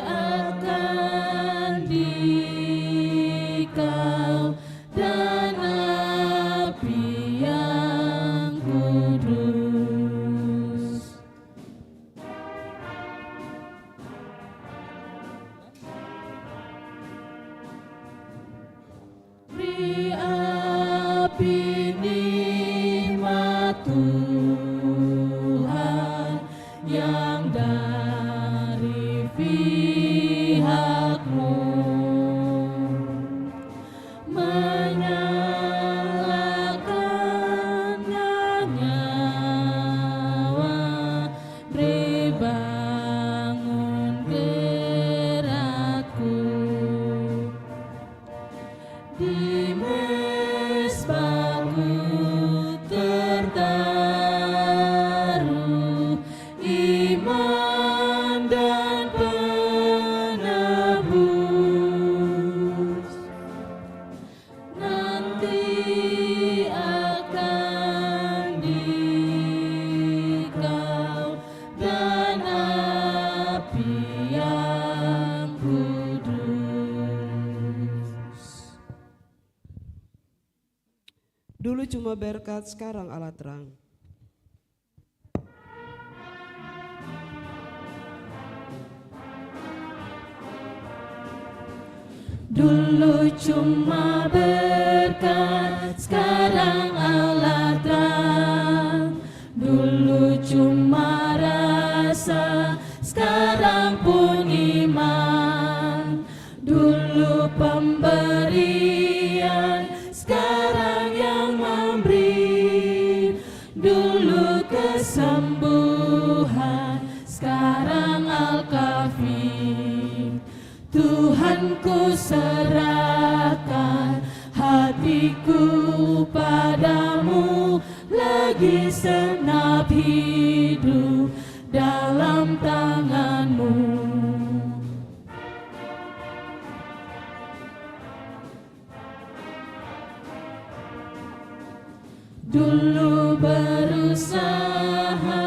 akan dikau dan api yang kudus. Beri api nikmat Tuhan yang dari pihak-Mu, menyalakan nyawa, beri bangun gerakku. Di mesbah-Mu tertaruh iman dan penebus. Nanti akan dikau dan api yang kudus. Dulu cuma berkat, sekarang Allah terang. Dulu cuma berkat, sekarang Allah terang. Dulu cuma rasa, sekarang pun iman. Dulu pemberian, sekarang yang memberi. Dulu kesembuhan, sekarang Al-Kafi. Tuhan ku serahkan hatiku padamu, lagi senap hidup dalam tangan-Mu. Dulu berusaha,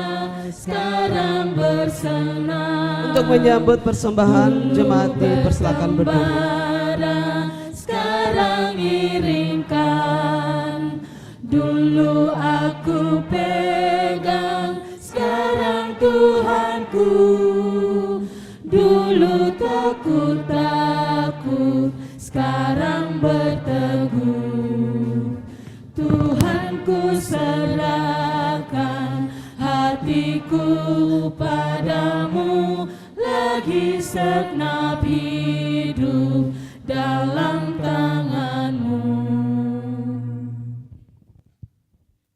sekarang bersenang. Untuk menyambut persembahan, jemaat dipersilakan berdiri. Gembara, sekarang iringkan. Dulu aku pegang, sekarang Tuhanku. Dulu takut, sekarang berteguh. Tuhanku serahkan hatiku padamu, lagi segenap hidup dalam tangan-Mu.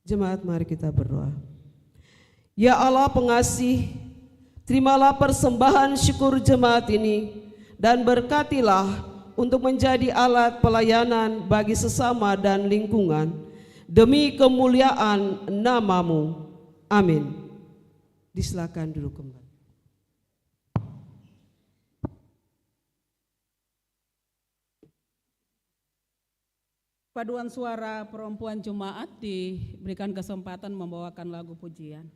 Jemaat, mari kita berdoa. Ya Allah pengasih, terimalah persembahan syukur jemaat ini dan berkatilah untuk menjadi alat pelayanan bagi sesama dan lingkungan demi kemuliaan nama-Mu. Amin. Disilakan duduk kembali. Paduan suara perempuan jemaat diberikan kesempatan membawakan lagu pujian.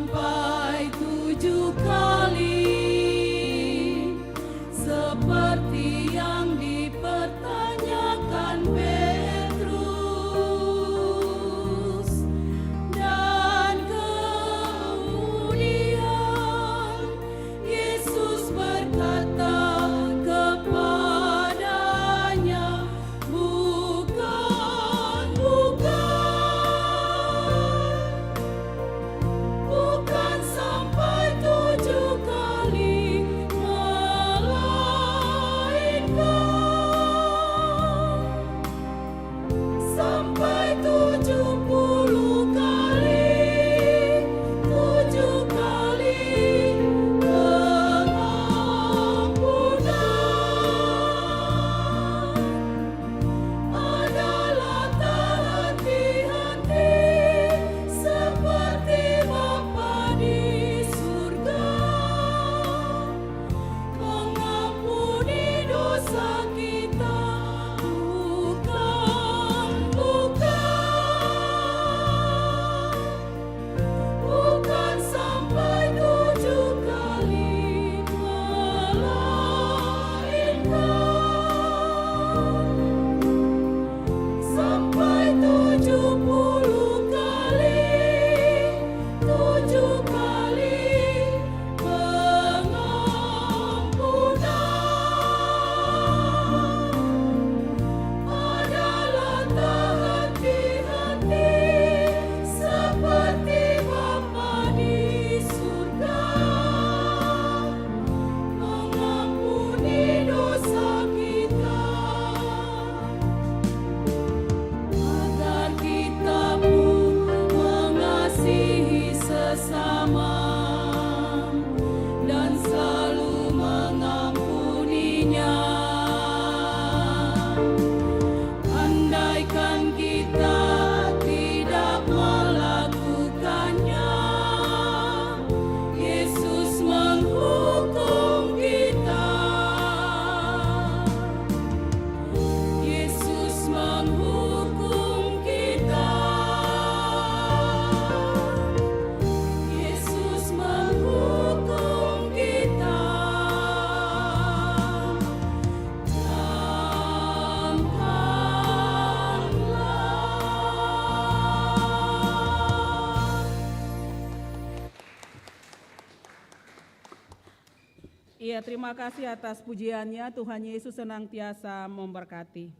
sampai 7 kali, seperti yang dipertanyakan Petrus. Dan kemudian Yesus berkata kepadanya, bukan sampai 7 kali, melainkan sampai 70 kali, 7 kali pengampunan. Adalah tak hati-hati seperti Bapa di surga, mengampuni dosa kita. Bukan sampai 7 kali, melainkan sampai 70 kali, 7 kali pengampunan. Adalah tak hati-hati seperti Bapa di surga, mengampuni dosa kita, agar kita pun mengasihi sesama dan selalu mengampuninya. Andaikan kita tidak melakukannya, Yesus menghukum kita. Yesus menghukum kita. Yesus menghukum kita. Iya, terima kasih atas pujiannya. Tuhan Yesus senantiasa memberkati.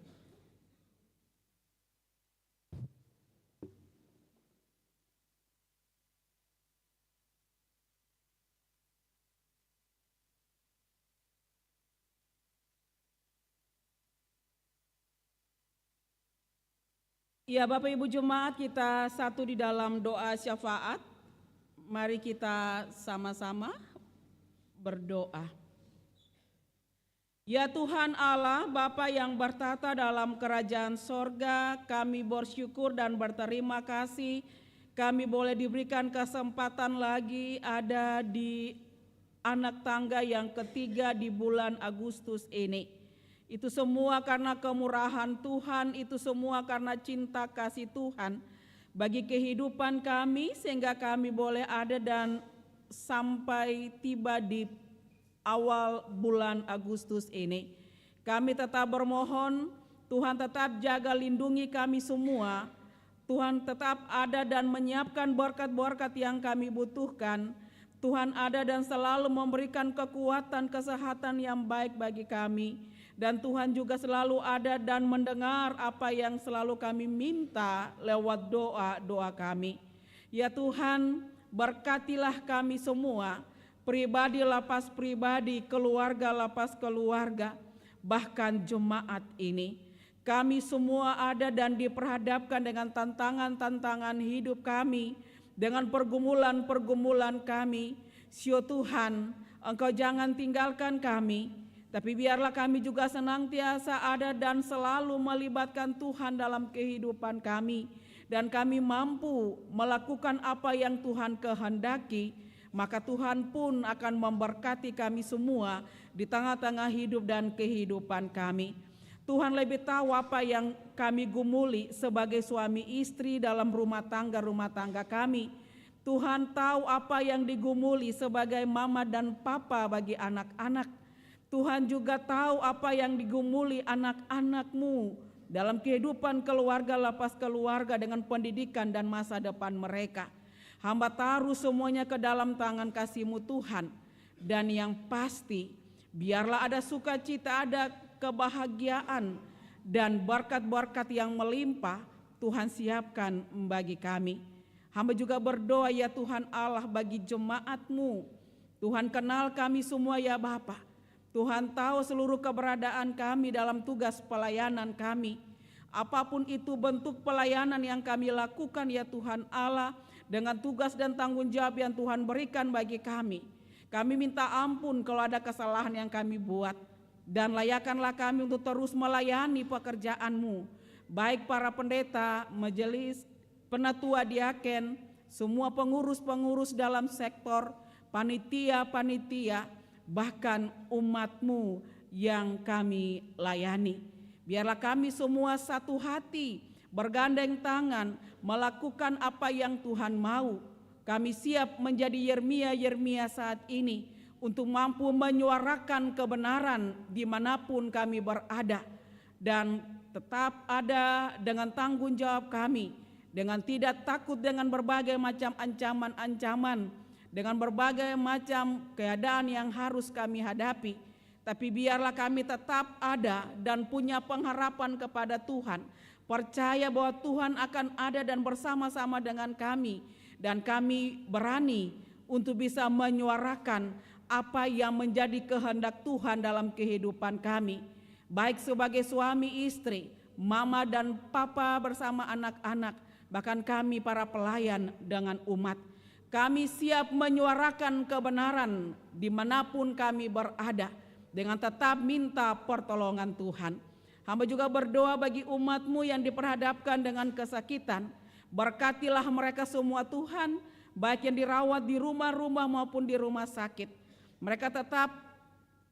Ya, Bapak Ibu Jemaat, kita satu di dalam doa syafaat. Mari kita sama-sama berdoa. Ya Tuhan Allah, Bapa yang bertata dalam kerajaan sorga, kami bersyukur dan berterima kasih kami boleh diberikan kesempatan lagi ada di anak tangga yang ketiga di bulan Agustus ini. Itu semua karena kemurahan Tuhan, itu semua karena cinta kasih Tuhan bagi kehidupan kami sehingga kami boleh ada dan sampai tiba di awal bulan Agustus ini. Kami tetap bermohon Tuhan tetap jaga lindungi kami semua. Tuhan tetap ada dan menyiapkan berkat-berkat yang kami butuhkan. Tuhan ada dan selalu memberikan kekuatan kesehatan yang baik bagi kami. Dan Tuhan juga selalu ada dan mendengar apa yang selalu kami minta lewat doa-doa kami. Ya Tuhan, berkatilah kami semua, pribadi lapas pribadi, keluarga lapas keluarga, bahkan jemaat ini. Kami semua ada dan diperhadapkan dengan tantangan-tantangan hidup kami, dengan pergumulan-pergumulan kami. Sio Tuhan, Engkau jangan tinggalkan kami. Tapi biarlah kami juga senantiasa ada dan selalu melibatkan Tuhan dalam kehidupan kami. Dan kami mampu melakukan apa yang Tuhan kehendaki, maka Tuhan pun akan memberkati kami semua di tengah-tengah hidup dan kehidupan kami. Tuhan lebih tahu apa yang kami gumuli sebagai suami istri dalam rumah tangga kami. Tuhan tahu apa yang digumuli sebagai mama dan papa bagi anak-anak. Tuhan juga tahu apa yang digumuli anak-anak-Mu dalam kehidupan keluarga, lepas keluarga dengan pendidikan dan masa depan mereka. Hamba taruh semuanya ke dalam tangan kasih-Mu Tuhan. Dan yang pasti, biarlah ada sukacita, ada kebahagiaan dan berkat-berkat yang melimpah Tuhan siapkan bagi kami. Hamba juga berdoa ya Tuhan Allah bagi jemaat-Mu. Tuhan kenal kami semua ya Bapa. Tuhan tahu seluruh keberadaan kami dalam tugas pelayanan kami. Apapun itu bentuk pelayanan yang kami lakukan ya Tuhan Allah, dengan tugas dan tanggung jawab yang Tuhan berikan bagi kami. Kami minta ampun kalau ada kesalahan yang kami buat. Dan layakanlah kami untuk terus melayani pekerjaan-Mu. Baik para pendeta, majelis, penatua diaken, semua pengurus-pengurus dalam sektor, panitia-panitia, bahkan umat-Mu yang kami layani. Biarlah kami semua satu hati, bergandeng tangan, melakukan apa yang Tuhan mau. Kami siap menjadi Yeremia saat ini untuk mampu menyuarakan kebenaran dimanapun kami berada. Dan tetap ada dengan tanggung jawab kami, dengan tidak takut dengan berbagai macam ancaman-ancaman, dengan berbagai macam keadaan yang harus kami hadapi. Tapi biarlah kami tetap ada dan punya pengharapan kepada Tuhan, percaya bahwa Tuhan akan ada dan bersama-sama dengan kami, dan kami berani untuk bisa menyuarakan apa yang menjadi kehendak Tuhan dalam kehidupan kami, baik sebagai suami istri, mama dan papa bersama anak-anak, bahkan kami para pelayan dengan umat. Kami siap menyuarakan kebenaran dimanapun kami berada, dengan tetap minta pertolongan Tuhan. Hamba juga berdoa bagi umat-Mu yang diperhadapkan dengan kesakitan. Berkatilah mereka semua Tuhan, baik yang dirawat di rumah-rumah maupun di rumah sakit. Mereka tetap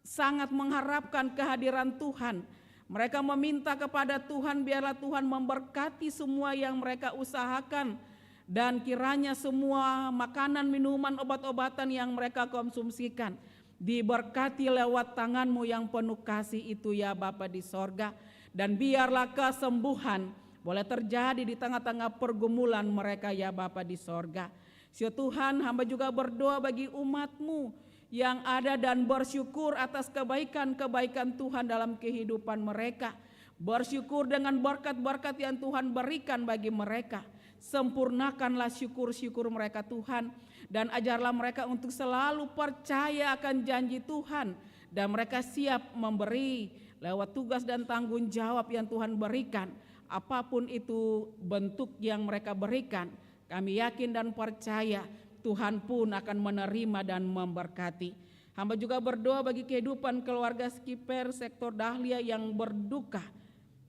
sangat mengharapkan kehadiran Tuhan. Mereka meminta kepada Tuhan, biarlah Tuhan memberkati semua yang mereka usahakan, dan kiranya semua makanan, minuman, obat-obatan yang mereka konsumsikan diberkati lewat tangan-Mu yang penuh kasih itu ya Bapa di sorga. Dan biarlah kesembuhan boleh terjadi di tengah-tengah pergumulan mereka ya Bapa di sorga. Ya Tuhan, hamba juga berdoa bagi umat-Mu yang ada dan bersyukur atas kebaikan-kebaikan Tuhan dalam kehidupan mereka. Bersyukur dengan berkat-berkat yang Tuhan berikan bagi mereka. Sempurnakanlah syukur-syukur mereka Tuhan, dan ajarlah mereka untuk selalu percaya akan janji Tuhan, dan mereka siap memberi lewat tugas dan tanggung jawab yang Tuhan berikan. Apapun itu bentuk yang mereka berikan, kami yakin dan percaya Tuhan pun akan menerima dan memberkati. Hamba juga berdoa bagi kehidupan keluarga Skiper sektor Dahlia yang berduka,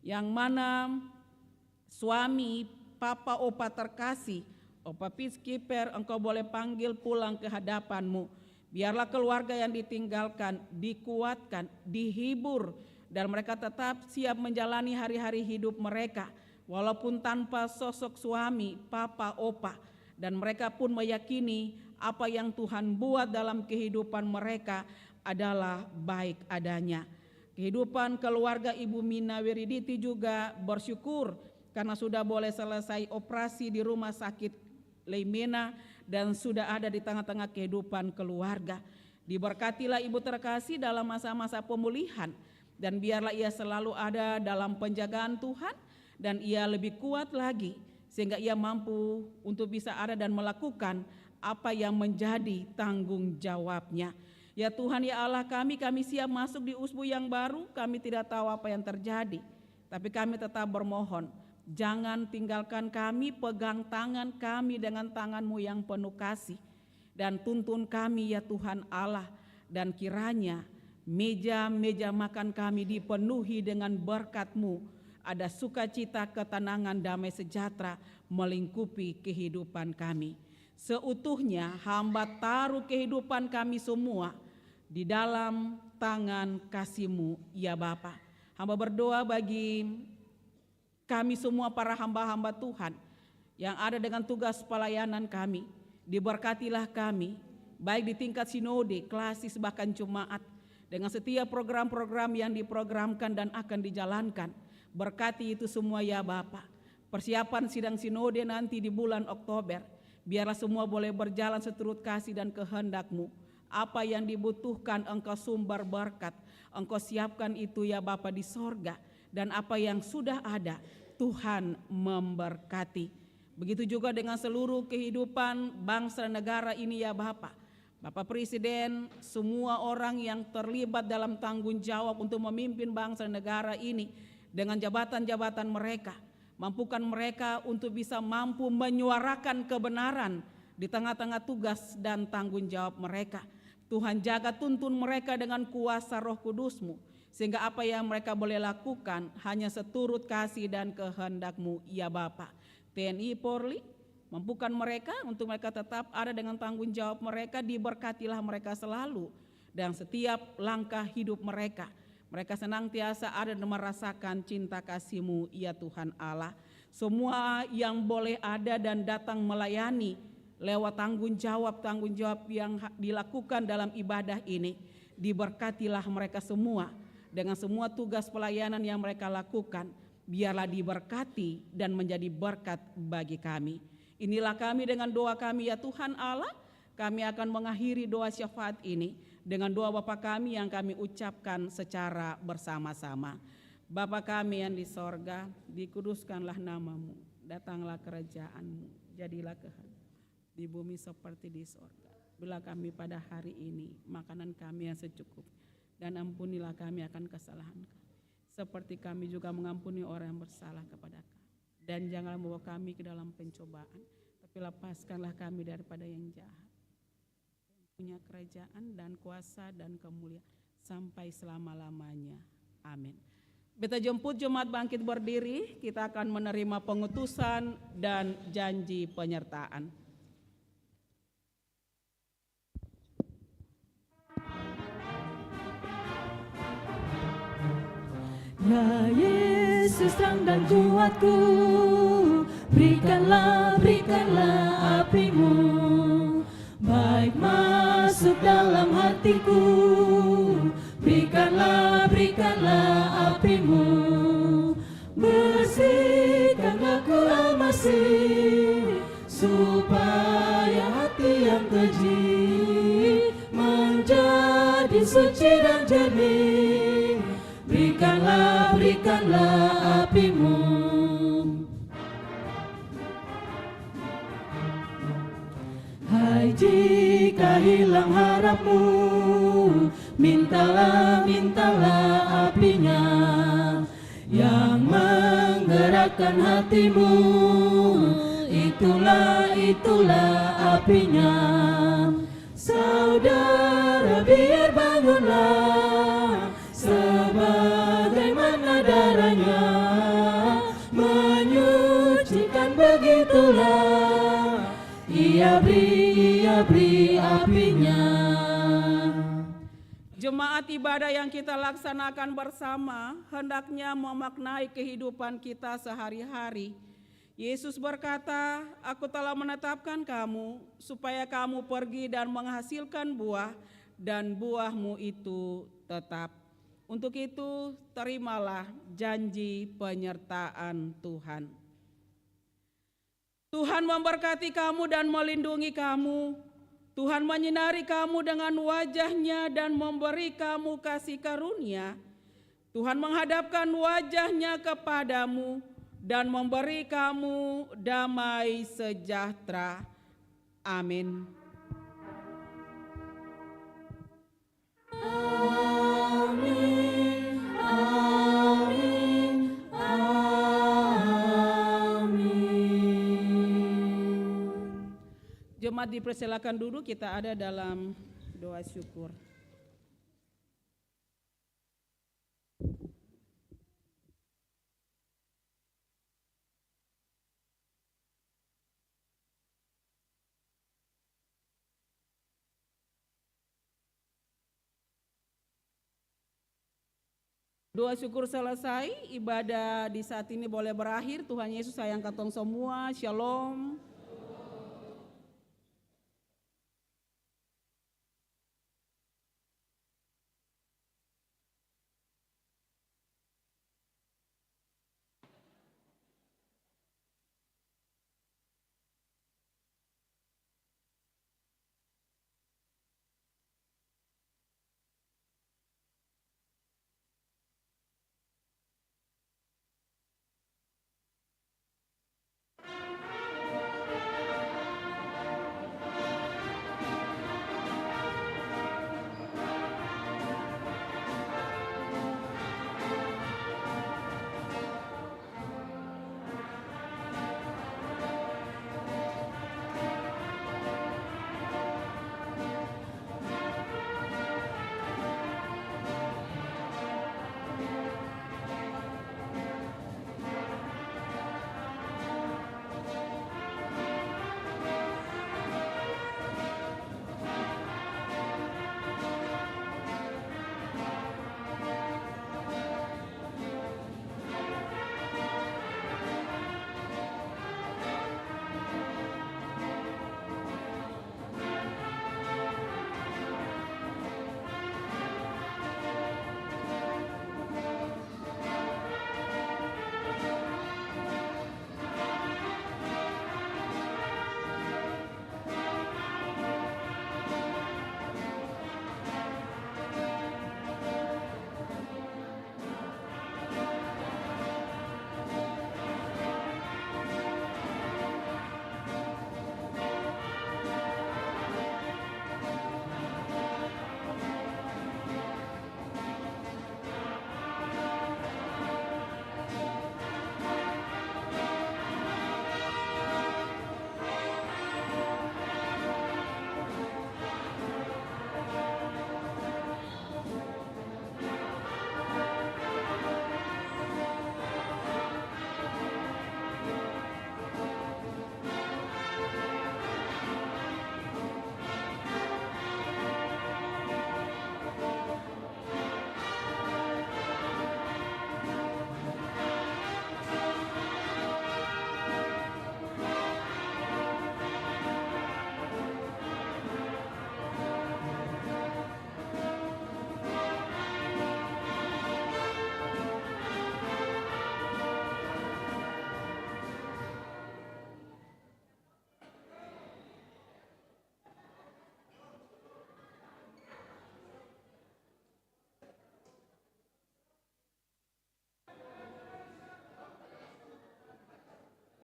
yang mana suami Papa Opa terkasih, Opa Skiper, engkau boleh panggil pulang ke hadapan-Mu. Biarlah keluarga yang ditinggalkan dikuatkan, dihibur, dan mereka tetap siap menjalani hari-hari hidup mereka walaupun tanpa sosok suami, Papa Opa. Dan mereka pun meyakini apa yang Tuhan buat dalam kehidupan mereka adalah baik adanya. Kehidupan keluarga Ibu Mina Wiriditi juga bersyukur karena sudah boleh selesai operasi di rumah sakit Leimena dan sudah ada di tengah-tengah kehidupan keluarga. Diberkatilah Ibu terkasih dalam masa-masa pemulihan, dan biarlah ia selalu ada dalam penjagaan Tuhan, dan ia lebih kuat lagi sehingga ia mampu untuk bisa ada dan melakukan apa yang menjadi tanggung jawabnya. Ya Tuhan ya Allah kami siap masuk di usbu yang baru. Kami tidak tahu apa yang terjadi, tapi kami tetap bermohon, jangan tinggalkan kami, pegang tangan kami dengan tangan-Mu yang penuh kasih, dan tuntun kami ya Tuhan Allah. Dan kiranya meja-meja makan kami dipenuhi dengan berkat-Mu, ada sukacita, ketenangan, damai sejahtera melingkupi kehidupan kami. Seutuhnya hamba taruh kehidupan kami semua di dalam tangan kasih-Mu ya Bapa. Hamba berdoa bagi kami semua para hamba-hamba Tuhan yang ada dengan tugas pelayanan kami Diberkatilah kami, baik di tingkat sinode, klasis, bahkan jemaat, dengan setiap program-program yang diprogramkan dan akan dijalankan. Berkati itu semua ya Bapa. Persiapan sidang sinode nanti di bulan Oktober, biarlah semua boleh berjalan seturut kasih dan kehendak-Mu. Apa yang dibutuhkan Engkau sumber berkat, Engkau siapkan itu ya Bapa di sorga. Dan apa yang sudah ada, Tuhan memberkati. Begitu juga dengan seluruh kehidupan bangsa dan negara ini ya Bapa. Bapak Presiden, semua orang yang terlibat dalam tanggung jawab untuk memimpin bangsa dan negara ini dengan jabatan-jabatan mereka. Mampukan mereka untuk bisa mampu menyuarakan kebenaran di tengah-tengah tugas dan tanggung jawab mereka. Tuhan jaga tuntun mereka dengan kuasa Roh Kudus-Mu, sehingga apa yang mereka boleh lakukan hanya seturut kasih dan kehendak-Mu ya Bapa. TNI Polri, mampukan mereka untuk mereka tetap ada dengan tanggung jawab mereka, diberkatilah mereka selalu dan setiap langkah hidup mereka. Mereka senantiasa ada dan merasakan cinta kasih-Mu ya Tuhan Allah. Semua yang boleh ada dan datang melayani lewat tanggung jawab yang dilakukan dalam ibadah ini, diberkatilah mereka semua dengan semua tugas pelayanan yang mereka lakukan. Biarlah diberkati dan menjadi berkat bagi kami. Inilah kami dengan doa kami ya Tuhan Allah. Kami akan mengakhiri doa syafaat ini dengan doa Bapa kami yang kami ucapkan secara bersama-sama. Bapa kami yang di sorga, dikuduskanlah nama-Mu, datanglah kerajaan-Mu, jadilah kehendak di bumi seperti di sorga. Berilah kami pada hari ini makanan kami yang secukupnya, dan ampunilah kami akan kesalahan kami, seperti kami juga mengampuni orang yang bersalah kepada kami. Dan janganlah membawa kami ke dalam pencobaan, tapi lepaskanlah kami daripada yang jahat. Punya kerajaan dan kuasa dan kemuliaan sampai selama-lamanya. Amin. Beta jemput jemaat bangkit berdiri, kita akan menerima pengutusan dan janji penyertaan. Ya Yesus, terang dan kuatku, berikanlah api-Mu, baik masuk dalam hatiku. Berikanlah api-Mu, bersihkanlah ku Al-Masih, supaya hati yang keji menjadi suci dan jernih. Berikanlah api-Mu. Hai, jika hilang harapmu, mintalah apinya yang menggerakkan hatimu. Itulah apinya. Saudara, biar bangunlah, sebagaimana darahnya menyucikan, begitulah ia beri apinya. Jemaat ibadah yang kita laksanakan bersama hendaknya memaknai kehidupan kita sehari-hari. Yesus berkata, "Aku telah menetapkan kamu supaya kamu pergi dan menghasilkan buah, dan buah-Mu itu tetap." Untuk itu, terimalah janji penyertaan Tuhan. Tuhan memberkati kamu dan melindungi kamu. Tuhan menyinari kamu dengan wajah-Nya dan memberi kamu kasih karunia. Tuhan menghadapkan wajah-Nya kepadamu dan memberi kamu damai sejahtera. Amin. Amin, amin, amin. Jemaat dipersilakan duduk, kita ada dalam doa syukur. Doa syukur selesai, ibadah di saat ini boleh berakhir. Tuhan Yesus sayang katong semua, shalom.